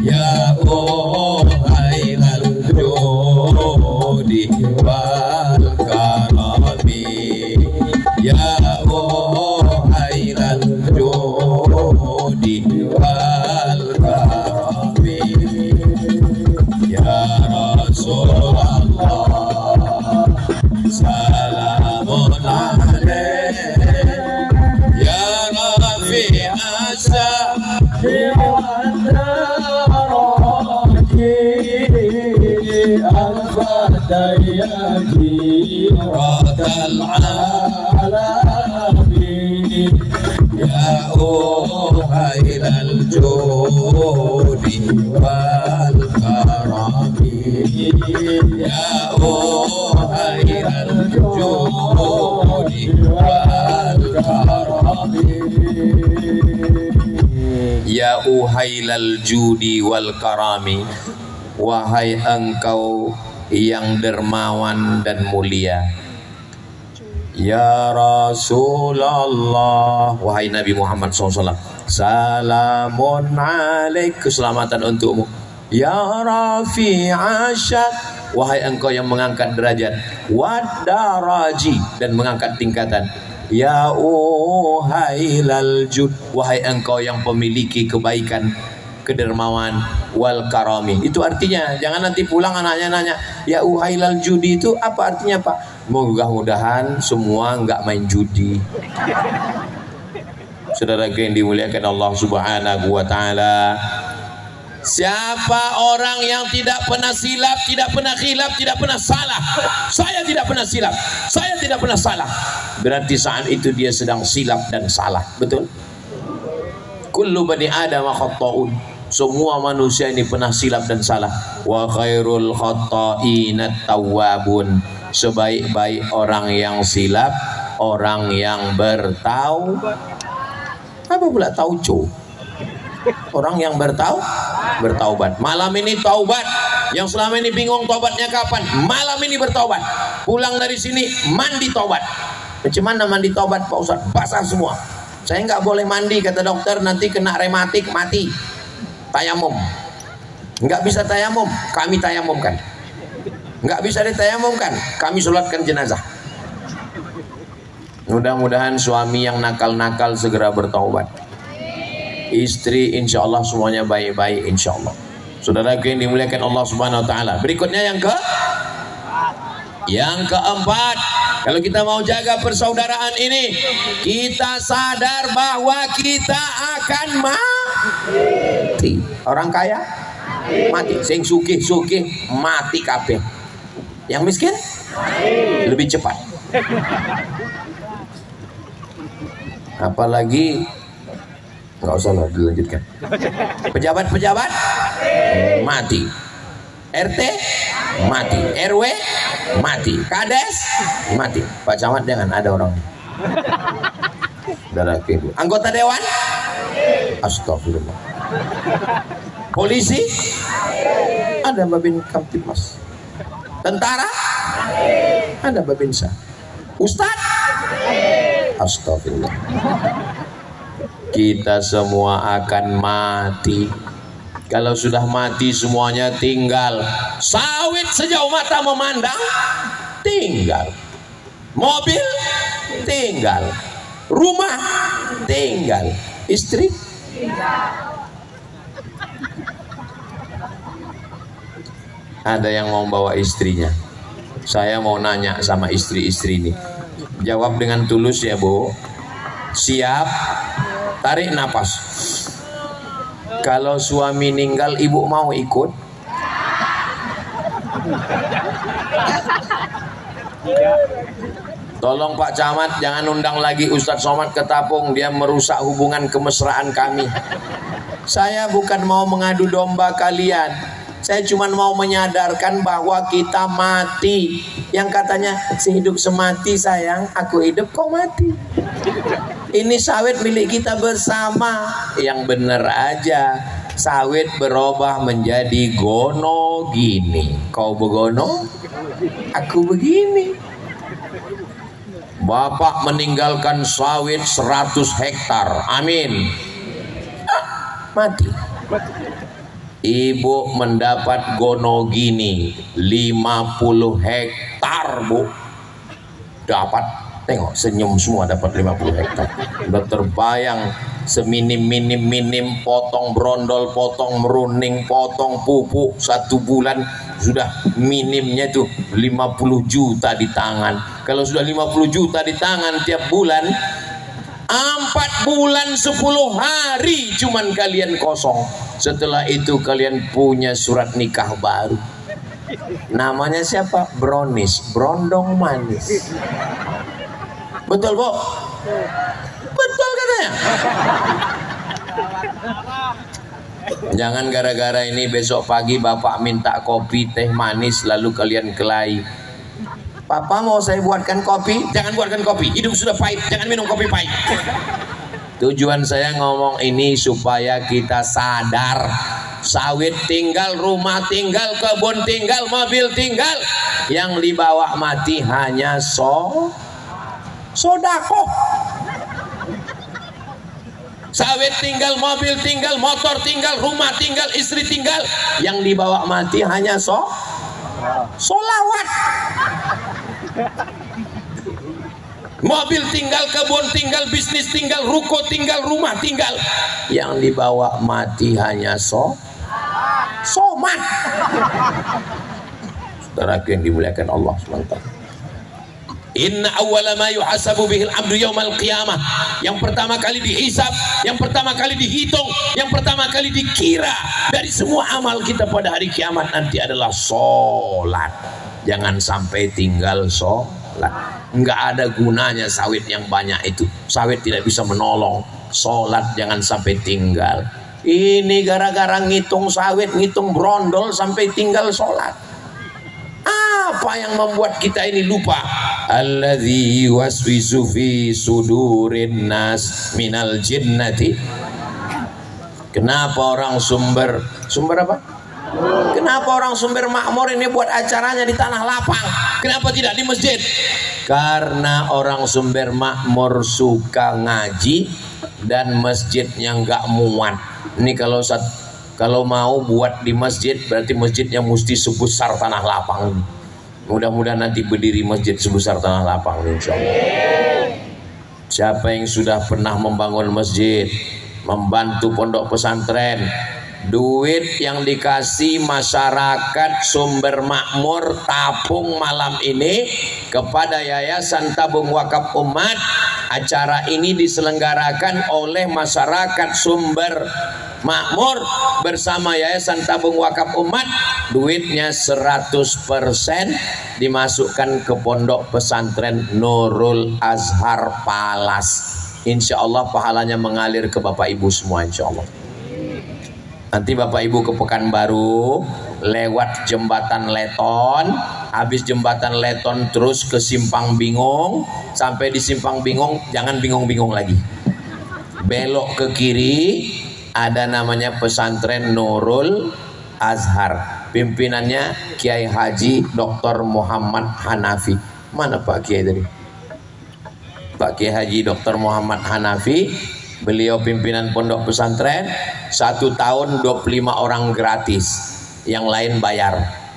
ya uhailal judi wal karami, ya uhailal judi wal karami, ya Rasulullah salamun alaik, ya Rafi'a sya'ni wa daraji, al-fatay ya jiratal alami, ya uhailal judi wal karami, ya uhailal judi wal karami, ya uhailal judi wal karami. Wahai engkau yang dermawan dan mulia, ya Rasulullah, wahai Nabi Muhammad SAW, salamun alaik, keselamatan untukmu. Ya Rafi'a sya'ni, wahai engkau yang mengangkat derajat, wad daraji, dan mengangkat tingkatan. Ya uhailal jud, wahai engkau yang memiliki kebaikan, kedermawan, wal karami. Itu artinya, jangan nanti pulang anaknya nanya, ya uhailal judi itu apa artinya Pak? Mudah-mudahan semua nggak main judi. Saudara yang dimuliakan Allah Subhanahu wa taala, siapa orang yang tidak pernah silap, tidak pernah khilaf, tidak pernah salah? Saya tidak pernah silap, saya tidak pernah salah. Berarti saat itu dia sedang silap dan salah, betul? Kullu bani Adam khata'un. Semua manusia ini pernah silap dan salah. Wa khairul khata'inat tawwabun. Sebaik-baik orang yang silap orang yang bertaubat. Apa pula tauco? Orang yang bertaubat. Malam ini taubat. Yang selama ini bingung taubatnya kapan? Malam ini bertaubat. Pulang dari sini mandi taubat. Bagaimana mandi taubat Pak Ustadz? Basah semua. Saya nggak boleh mandi kata dokter, nanti kena rematik mati. Tayamum. Nggak bisa tayamum, kami tayamumkan. Nggak bisa ditayamumkan, kami sholatkan jenazah. Mudah-mudahan suami yang nakal-nakal segera bertaubat. Istri insya Allah semuanya baik-baik insya Allah. Saudaraku yang dimuliakan Allah Subhanahu Wa Taala. Berikutnya yang keempat, kalau kita mau jaga persaudaraan ini, kita sadar bahwa kita akan mati. Orang kaya mati, sing sugih mati kabeh. Yang miskin lebih cepat. Apalagi nggak usah lah dilanjutkan. Pejabat mati, RT mati, RW mati, Kades mati, Pak Camat jangan ada orang. Anggota dewan, astagfirullah. Polisi ada Babin Kamtibmas, tentara ada Babinsa, Ustadz astagfirullah. Kita semua akan mati. Kalau sudah mati semuanya tinggal sawit sejauh mata memandang, tinggal mobil, tinggal rumah, tinggal istri, ada yang mau bawa istrinya. Saya mau nanya sama istri-istri ini, jawab dengan tulus ya Bu. Siap, tarik napas. Kalau suami meninggal, ibu mau ikut? Tolong Pak Camat jangan undang lagi Ustadz Somad ke Tapung, dia merusak hubungan kemesraan kami. Saya bukan mau mengadu domba kalian, saya cuma mau menyadarkan bahwa kita mati. Yang katanya sehidup semati sayang, aku hidup kau mati. Ini sawit milik kita bersama. Yang bener aja, sawit berubah menjadi gono gini. Kau begono, aku begini. Bapak meninggalkan sawit 100 hektar, amin. Mati. Ibu mendapat gono gini 50 hektar Bu. Dapat. Tengok senyum semua dapat 50 hektar. Udah terbayang seminim-minim potong brondol, potong meruning, potong pupuk 1 bulan sudah minimnya tuh 50 juta di tangan. Kalau sudah 50 juta di tangan tiap bulan, 4 bulan 10 hari cuman kalian kosong. Setelah itu kalian punya surat nikah baru. Namanya siapa? Brownies, brondong manis. Betul Bu? Betul katanya. Jangan gara-gara ini besok pagi bapak minta kopi teh manis lalu kalian kelahi. Papa mau saya buatkan kopi? Jangan buatkan kopi, hidup sudah pahit, jangan minum kopi pahit. Tujuan saya ngomong ini supaya kita sadar, sawit tinggal, rumah tinggal, kebun tinggal, mobil tinggal, yang dibawa mati hanya sodako. Sawit tinggal, mobil tinggal, motor tinggal, rumah tinggal, istri tinggal, yang dibawa mati hanya solawat. Mobil tinggal, kebun tinggal, bisnis tinggal, ruko tinggal, rumah tinggal, yang dibawa mati hanya somat. Saudara yang dimuliakan Allah SWT. Inna awwala ma yuhasabu bihil abdu yaumal qiyamah. Yang pertama kali dihisab, yang pertama kali dihitung, yang pertama kali dikira dari semua amal kita pada hari kiamat nanti adalah sholat. Jangan sampai tinggal sholat. Enggak ada gunanya sawit yang banyak itu. Sawit tidak bisa menolong. Sholat jangan sampai tinggal. Ini gara-gara ngitung sawit, ngitung brondol sampai tinggal sholat. Apa yang membuat kita ini lupa? alladzi waswisu fi sudurin nas minal jinnati. Kenapa orang Sumber apa? Kenapa orang Sumber Makmur ini buat acaranya di tanah lapang? Kenapa tidak di masjid? Karena orang Sumber Makmur suka ngaji dan masjidnya nggak muat. Ini kalau mau buat di masjid berarti masjidnya mesti sebesar tanah lapang. Mudah-mudahan nanti berdiri masjid sebesar tanah lapang, insyaallah. Siapa yang sudah pernah membangun masjid, membantu pondok pesantren, duit yang dikasih masyarakat Sumber Makmur tabung malam ini kepada Yayasan Tabung Wakaf Umat. Acara ini diselenggarakan oleh masyarakat Sumber Makmur bersama Yayasan Tabung Wakaf Umat. Duitnya 100% dimasukkan ke pondok pesantren Nurul Azhar Palas. Insya Allah pahalanya mengalir ke Bapak Ibu semua, insya Allah. Nanti Bapak Ibu ke Pekanbaru lewat jembatan Leton, habis jembatan Leton terus ke Simpang Bingung. Sampai di Simpang Bingung jangan bingung-bingung lagi, belok ke kiri, ada namanya pesantren Nurul Azhar, pimpinannya Kiai Haji Dr. Muhammad Hanafi. Mana Pak Kiai tadi? Pak Kiai Haji Dr. Muhammad Hanafi, beliau pimpinan pondok pesantren. 1 tahun 25 orang gratis, yang lain bayar.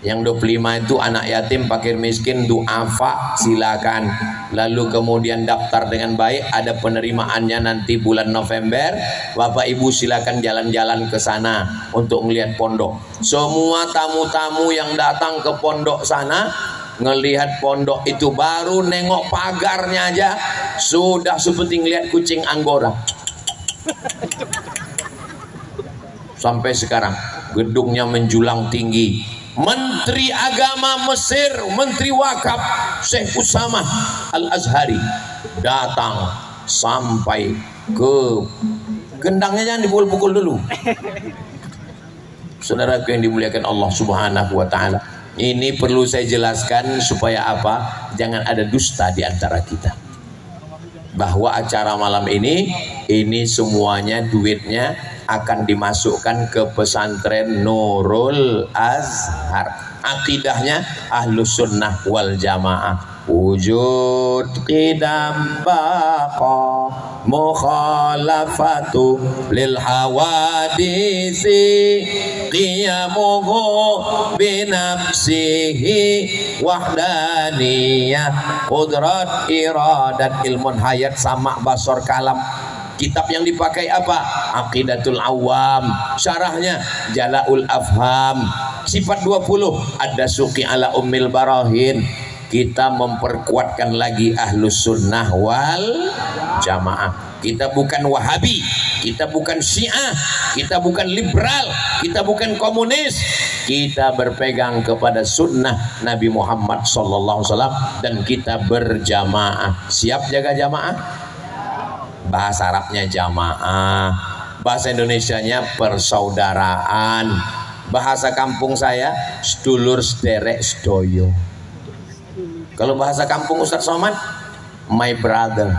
Yang 25 itu anak yatim, fakir miskin, duafa, silakan. Lalu kemudian daftar dengan baik, ada penerimaannya nanti bulan November. Bapak Ibu silakan jalan-jalan ke sana untuk melihat pondok. Semua tamu-tamu yang datang ke pondok sana ngelihat pondok itu, baru nengok pagarnya aja sudah seperti ngelihat kucing Anggora. Sampai sekarang gedungnya menjulang tinggi. Menteri Agama Mesir, Menteri Wakaf Syekh Usama Al-Azhari datang sampai ke gendangnya, jangan dipukul-pukul dulu. Saudaraku yang dimuliakan Allah Subhanahu wa taala, ini perlu saya jelaskan supaya apa? Jangan ada dusta di antara kita. Bahwa acara malam ini semuanya duitnya akan dimasukkan ke pesantren Nurul Azhar. Akidahnya Ahlus Sunnah wal Jamaah. Wujud qidam baqa mukhalafatu lil hawadisi qiyamuhu binafsihi wahdaniyah qudrat iradat ilmun hayat sama basor kalam. Kitab yang dipakai apa? Aqidatul Awam. Syarahnya Jala'ul Afham. Sifat 20 ada Suqi ala Ummil Barahin. Kita memperkuatkan lagi Ahlus Sunnah wal Jamaah. Kita bukan Wahabi, kita bukan Syiah, kita bukan liberal, kita bukan komunis. Kita berpegang kepada sunnah Nabi Muhammad SAW dan kita berjamaah. Siap jaga jamaah? Bahasa Arabnya jamaah, bahasa Indonesianya persaudaraan, bahasa kampung saya sedulur sederek sedoyo. Kalau bahasa kampung Ustaz Somad, my brother.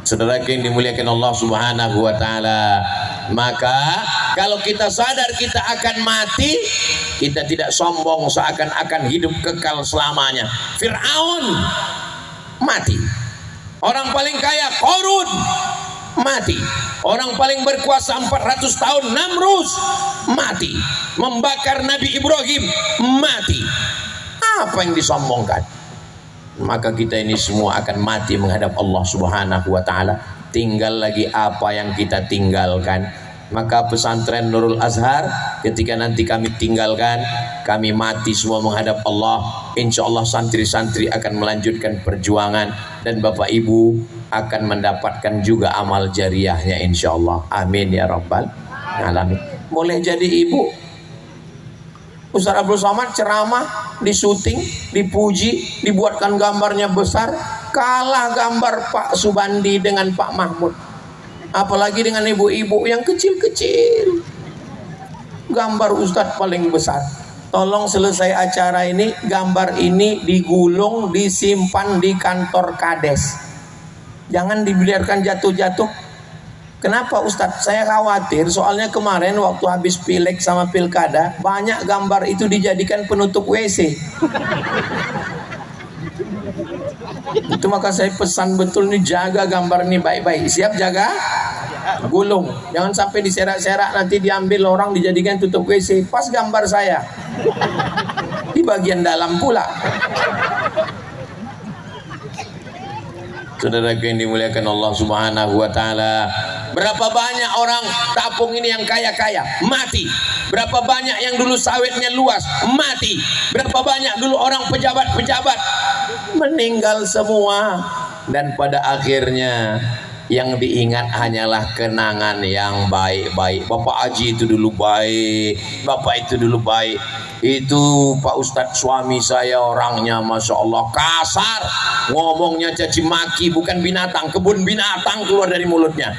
Saudara yang dimuliakan Allah Subhanahu wa taala, maka kalau kita sadar kita akan mati, kita tidak sombong seakan-akan hidup kekal selamanya. Fir'aun mati. Orang paling kaya Qarun mati. Orang paling berkuasa 400 tahun Namrus mati. Membakar Nabi Ibrahim mati. Apa yang disombongkan? Maka kita ini semua akan mati menghadap Allah Subhanahu wa taala. Tinggal lagi apa yang kita tinggalkan. Maka pesantren Nurul Azhar ketika nanti kami tinggalkan, kami mati semua menghadap Allah, insya Allah santri-santri akan melanjutkan perjuangan dan Bapak Ibu akan mendapatkan juga amal jariahnya insya Allah. Amin ya rabbal alamin. Boleh jadi ibu Ustaz Abdul Somad ceramah, disuting, dipuji, dibuatkan gambarnya besar, kalah gambar Pak Subandi dengan Pak Mahmud. Apalagi dengan ibu-ibu yang kecil-kecil. Gambar Ustadz paling besar. tolong selesai acara ini gambar ini digulung, disimpan di kantor Kades, jangan dibiarkan jatuh-jatuh. Kenapa Ustadz? Saya khawatir, soalnya kemarin waktu habis pileg sama pilkada banyak gambar itu dijadikan penutup WC. Itu maka saya pesan betul nih, jaga gambar ini baik-baik. Siap jaga? Gulung, jangan sampai diserak-serak nanti diambil orang dijadikan tutup WC. Pas gambar saya di bagian dalam pula. Saudara yang dimuliakan Allah Subhanahu wa taala, berapa banyak orang Tapung ini yang kaya-kaya mati, berapa banyak yang dulu sawitnya luas mati, berapa banyak dulu orang pejabat-pejabat meninggal semua, dan pada akhirnya yang diingat hanyalah kenangan yang baik-baik. Bapak Haji itu dulu baik, bapak itu dulu baik. Itu Pak Ustadz suami saya orangnya Masya Allah kasar, ngomongnya caci maki, bukan binatang, kebun binatang keluar dari mulutnya,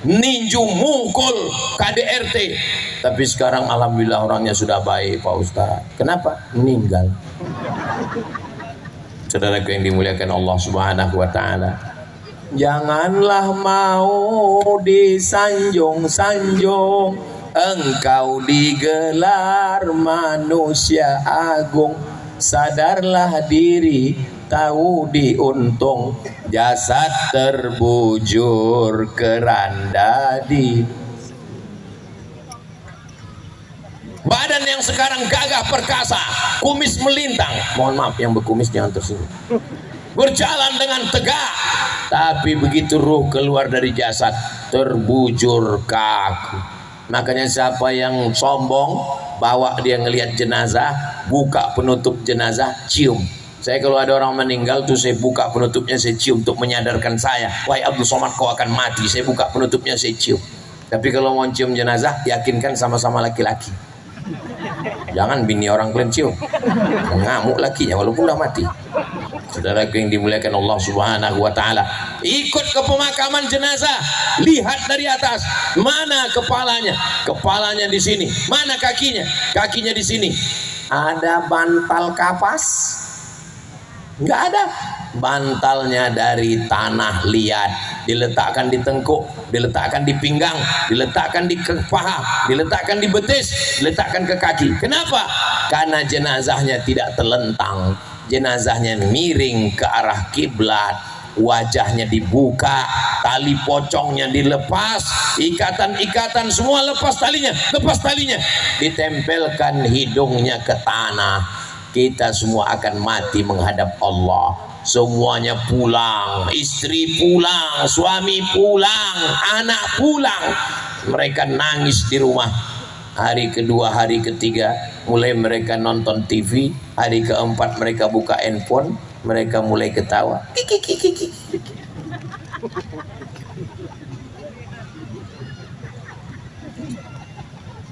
ninju mungkul KDRT. Tapi sekarang alhamdulillah orangnya sudah baik Pak Ustadz. Kenapa? Meninggal. Saudara yang dimuliakan Allah Subhanahu wa taala, janganlah mau disanjung-sanjung, engkau digelar manusia agung. Sadarlah diri, tahu diuntung, jasad terbujur keranda di badan yang sekarang gagah perkasa, kumis melintang, mohon maaf yang berkumis jangan tersinggung, berjalan dengan tegak, tapi begitu ruh keluar dari jasad terbujur kaku. Makanya siapa yang sombong, bawa dia ngelihat jenazah, buka penutup jenazah, cium. Saya kalau ada orang meninggal tuh saya buka penutupnya, saya cium untuk menyadarkan saya, wahai Abdul Somad kau akan mati. Saya buka penutupnya, saya cium. Tapi kalau mau cium jenazah, yakinkan sama-sama laki-laki. Jangan bini orang kalian cium, ngamuk lakinya walaupun udah mati. Saudara yang dimuliakan Allah Subhanahu wa taala, ikut ke pemakaman jenazah, lihat dari atas, mana kepalanya? Kepalanya di sini. Mana kakinya? Kakinya di sini. Ada bantal kapas? Enggak ada. Bantalnya dari tanah liat, diletakkan di tengkuk, diletakkan di pinggang, diletakkan di paha, diletakkan di betis, diletakkan ke kaki. Kenapa? Karena jenazahnya tidak terlentang, jenazahnya miring ke arah kiblat, wajahnya dibuka, tali pocongnya dilepas, ikatan-ikatan semua lepas talinya, ditempelkan hidungnya ke tanah. Kita semua akan mati menghadap Allah. Semuanya pulang, istri pulang, suami pulang, anak pulang. Mereka nangis di rumah. Hari kedua, hari ketiga mulai mereka nonton TV. Hari keempat mereka buka handphone, mereka mulai ketawa.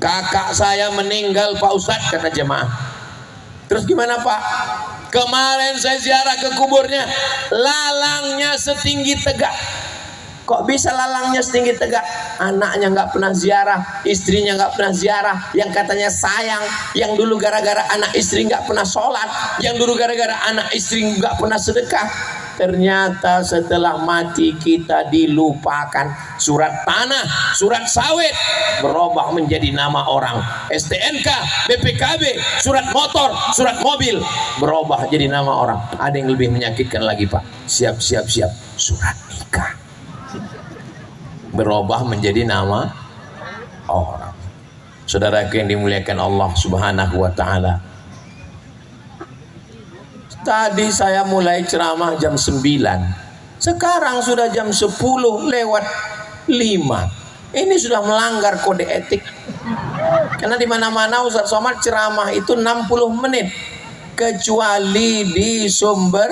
Kakak saya meninggal Pak Ustadz, kata jemaah. Terus gimana Pak? Kemarin saya ziarah ke kuburnya, lalangnya setinggi tegak. Kok bisa lalangnya setinggi tegak? Anaknya nggak pernah ziarah, istrinya nggak pernah ziarah. Yang katanya sayang, yang dulu gara-gara anak istri nggak pernah sholat, yang dulu gara-gara anak istri nggak pernah sedekah. Ternyata setelah mati kita dilupakan. Surat tanah, surat sawit berubah menjadi nama orang. STNK, BPKB, surat motor, surat mobil berubah jadi nama orang. Ada yang lebih menyakitkan lagi Pak. Siap. Surat nikah berubah menjadi nama orang. Saudara yang dimuliakan Allah Subhanahu wa taala, tadi saya mulai ceramah jam 9, sekarang sudah jam 10 lewat 5. Ini sudah melanggar kode etik. Karena di mana-mana Ustaz Somad ceramah itu 60 menit, kecuali di Sumber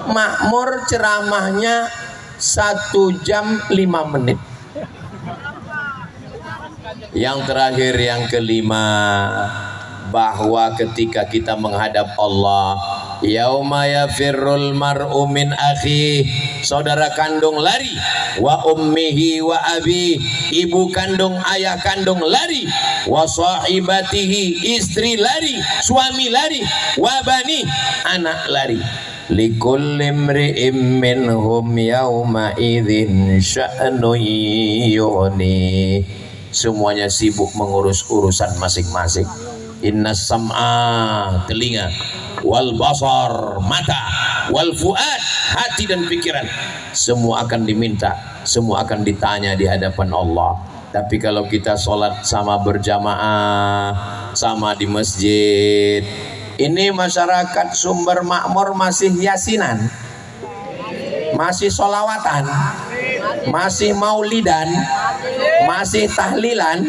Makmur ceramahnya 1 jam 5 menit. Yang terakhir, yang kelima, bahwa ketika kita menghadap Allah, yauma yafirrul mar'u min akhi, saudara kandung lari, wa ummihi wa abi, ibu kandung ayah kandung lari, wa sahibatihi, istri lari, suami lari, wa bani, anak lari. Likulli imri'im minhum yawma idzin sya'nun yughni. Semuanya sibuk mengurus urusan masing-masing. Innas sam'a, telinga, wal basar, mata, wal fuad, hati dan pikiran, semua akan diminta, semua akan ditanya di hadapan Allah. Tapi kalau kita sholat sama berjamaah, sama di masjid, ini masyarakat Sumber Makmur masih yasinan, masih sholawatan, masih maulidan, masih tahlilan,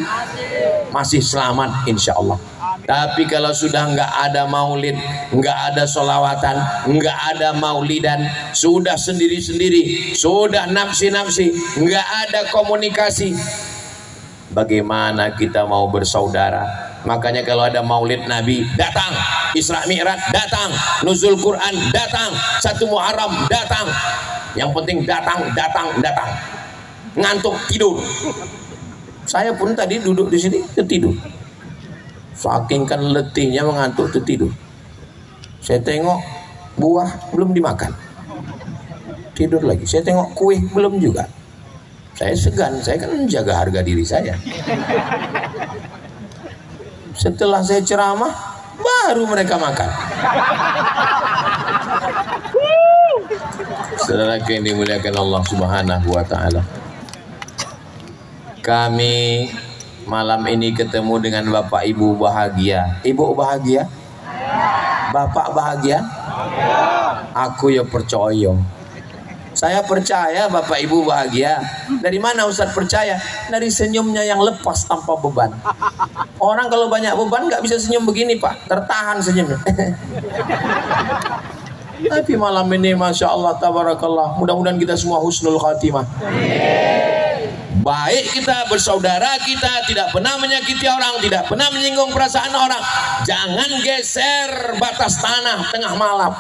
masih selamat insya Allah. Tapi kalau sudah nggak ada maulid, nggak ada sholawatan, nggak ada maulidan, sudah sendiri-sendiri, sudah nafsi-nafsi, nggak ada komunikasi, bagaimana kita mau bersaudara? Makanya kalau ada maulid Nabi, datang. Isra Mi'raj, datang. Nuzul Quran, datang. 1 Muharram, datang. Yang penting datang, datang, datang. Ngantuk, tidur. Saya pun tadi duduk di sini, tertidur. Saking kan letihnya mengantuk, tertidur. Saya tengok buah belum dimakan, tidur lagi. Saya tengok kue belum juga. Saya segan, saya kan menjaga harga diri saya. Setelah saya ceramah, baru mereka makan. Saudara yang dimuliakan Allah Subhanahu wa Ta'ala, kami malam ini ketemu dengan Bapak Ibu bahagia. Ibu bahagia? Bapak bahagia? Aku ya percaya. Saya percaya Bapak Ibu bahagia. Dari mana Ustadz percaya? Dari senyumnya yang lepas tanpa beban. Orang kalau banyak beban nggak bisa senyum begini Pak, tertahan senyumnya. Tapi malam ini Masya Allah tabarakallah, mudah-mudahan kita semua husnul khatimah. Baik kita bersaudara, kita tidak pernah menyakiti orang, tidak pernah menyinggung perasaan orang. Jangan geser batas tanah tengah malam.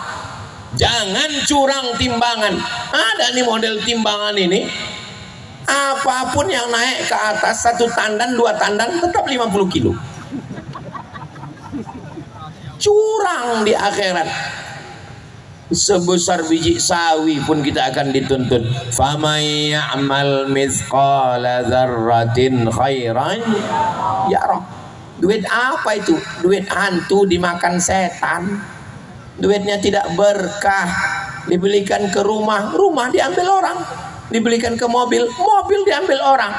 Jangan curang timbangan. Ada nih model timbangan ini, apapun yang naik ke atas 1 tandan 2 tandan tetap 50 kilo. Curang di akhirat. Sebesar biji sawi pun kita akan dituntut. Famay ya'mal mithqala dzarratin khairan yarah. Duit apa itu? Duit hantu dimakan setan. Duitnya tidak berkah. Dibelikan ke rumah, rumah diambil orang. Dibelikan ke mobil, mobil diambil orang.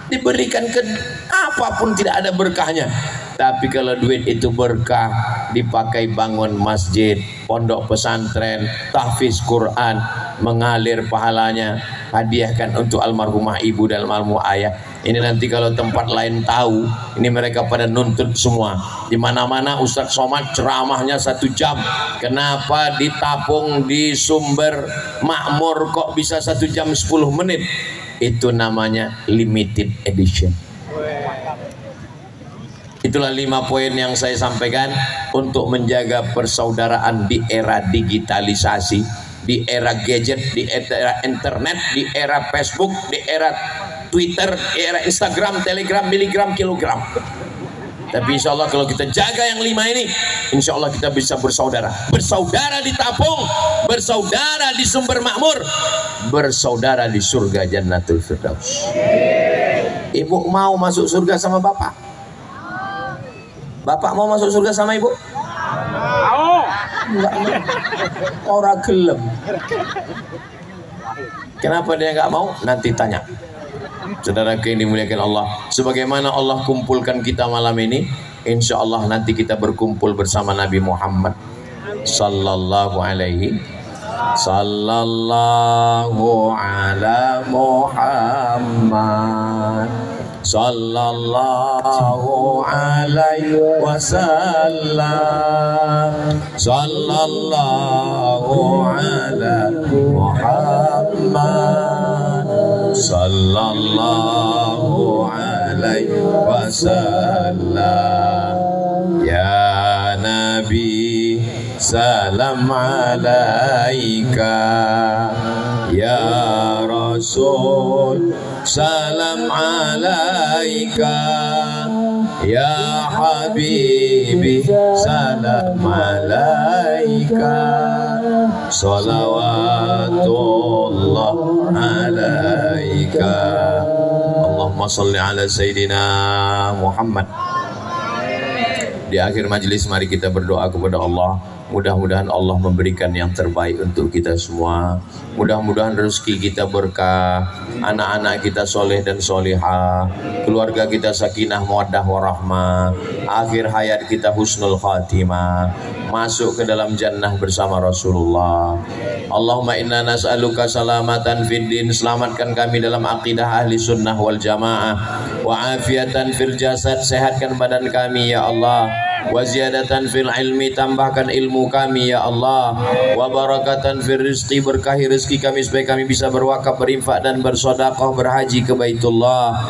Diberikan ke apapun tidak ada berkahnya. Tapi kalau duit itu berkah, dipakai bangun masjid, pondok pesantren, tahfiz Quran, mengalir pahalanya, hadiahkan untuk almarhumah ibu dan almarhumah ayah. Ini nanti kalau tempat lain tahu, ini mereka pada nuntut semua. Di mana-mana Ustadz Somad ceramahnya 1 jam. Kenapa ditapung di Sumber Makmur kok bisa 1 jam 10 menit? Itu namanya limited edition. Itulah 5 poin yang saya sampaikan untuk menjaga persaudaraan di era digitalisasi, di era gadget, di era internet, di era Facebook, di era Twitter, di era Instagram, Telegram, miligram, kilogram. Tapi insya Allah kalau kita jaga yang 5 ini, insya Allah kita bisa bersaudara. Bersaudara di Tapung, bersaudara di Sumber Makmur, bersaudara di surga Jannatul Firdaus. Ibu mau masuk surga sama bapak? Bapak mau masuk surga sama ibu? Enggak. Orang gelem. Kenapa dia enggak mau? Nanti tanya. Saudara yang dimuliakan Allah, sebagaimana Allah kumpulkan kita malam ini, insya Allah nanti kita berkumpul bersama Nabi Muhammad sallallahu alaihi sallallahu ala Muhammad sallallahu alaihi wasallam sallallahu ala Muhammad sallallahu alaihi wasallam. Ya Nabi salam alaika, ya ya Rasul, salam alaika ya Habibi, salam alaika, salawatullah alaika. Allahumma salli ala Sayyidina Muhammad. Di akhir majlis mari kita berdoa kepada Allah. Mudah-mudahan Allah memberikan yang terbaik untuk kita semua. Mudah-mudahan rezeki kita berkah, anak-anak kita soleh dan solihah, keluarga kita sakinah mawaddah warahmah, akhir hayat kita husnul khatimah, masuk ke dalam jannah bersama Rasulullah. Allahumma inna nas'aluka salamatan fid din, selamatkan kami dalam akidah ahli sunnah wal jamaah, wa afiatan fil jasad, sehatkan badan kami ya Allah, wa ziyadatan fil ilmi, tambahkan ilmu kami ya Allah, wa barakatan fil rizqi, berkahi rezeki kami supaya kami bisa berwakaf, berinfak dan bersedekah, berhaji ke Baitullah,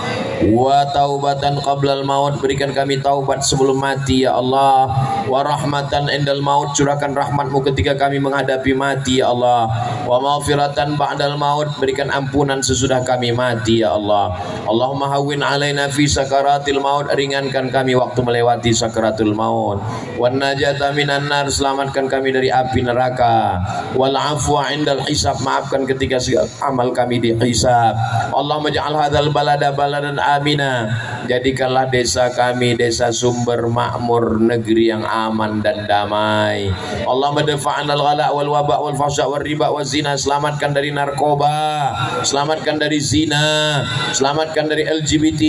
wa taubatan qablal maut, berikan kami taubat sebelum mati ya Allah, wa rahmatan indal maut, curahkan rahmatmu ketika kami menghadapi mati ya Allah, wa maghfiratan ba'dal maut, berikan ampunan sesudah kami mati ya Allah. Allahumma hawwin alaina fi sakaratil maut, ringankan kami waktu melewati sakaratul maut, wan najata minan nar, selamatkan kami dari api neraka, wal afwa indal hisab, maafkan ketika amal kami dihisab. Allahumma ja'al hadzal balada baladan amina, jadikanlah desa kami desa sumber makmur, negeri yang aman dan damai. Allahumma dafa'anal ghala wal waba wal fahsya wal riba wal zina, selamatkan dari narkoba, selamatkan dari zina, selamatkan dari LGBT,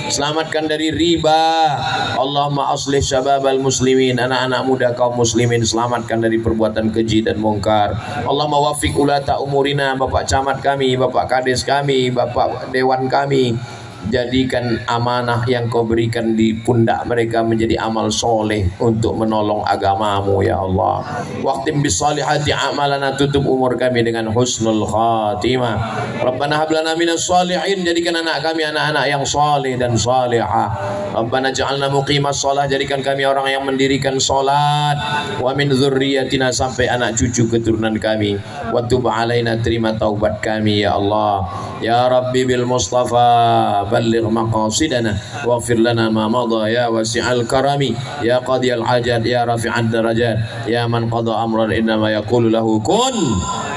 selamatkan dari riba. Allahumma aslih syababal muslimin, anak-anak muda kaum muslimin, selamatkan dari perbuatan keji dan mungkar. Allahumma wafiq ulata umurina, bapak camat kami, bapak kades kami, bapak dewan kami, jadikan amanah yang kau berikan di pundak mereka menjadi amal soleh untuk menolong agamamu ya Allah. Waqtim bisalihati amalana, tutup umur kami dengan husnul khatimah. Rabbana hablana minas salihin, jadikan anak kami anak-anak yang saleh dan salihah. Rabbana ja'alna muqimas shalah, jadikan kami orang yang mendirikan salat. Wa min dzurriyyatina, sampai anak cucu keturunan kami. Wa tub alaina, terima taubat kami ya Allah. Ya Rabbi bil Mustafa balligh maqasidana waghfir lana ma madha ya wasi'al karami ya qadiyal hajat ya rafi'ad darajat ya man qada amran innama yaqulu lahu kun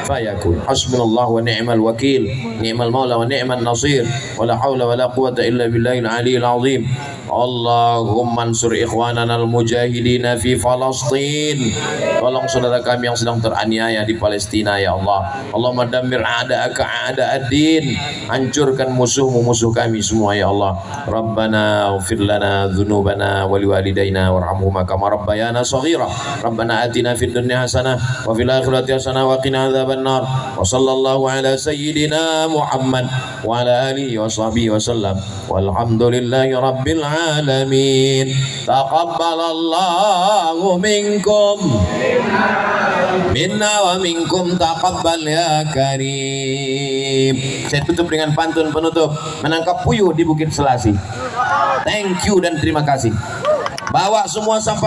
fayakun. Hasbunallahu wa ni'mal wakil, ni'mal maula wa ni'man nasir, wa la haula wa la quwwata illa billahil aliyil azim. Allahumma ansur ikhwanana al-mujahidina fi Falastin, tolong saudara kami yang sedang teraniaya di Palestina ya Allah. Allahumma dammir a'da'aka a'da'ad-din, hancurkan musuh-musuh kami semua ya Allah. Rabbana ighfir lana dzunubana wa liwalidayna warhamhuma kama rabbayana shaghira. Rabbana atina fid dunya hasanah wa fil akhirati hasanah wa qina adzabannar. Wa sallallahu ala sayyidina Muhammad wa ala alihi wa sahbihi wa sallam. Walhamdulillahi rabbil alamin. Taqabbalallahu minkum minna wa minkum taqabbal ya karim. Saya tutup dengan pantun penutup, menangkap puyuh di Bukit Selasi. Thank you dan terima kasih. Bawa semua sampah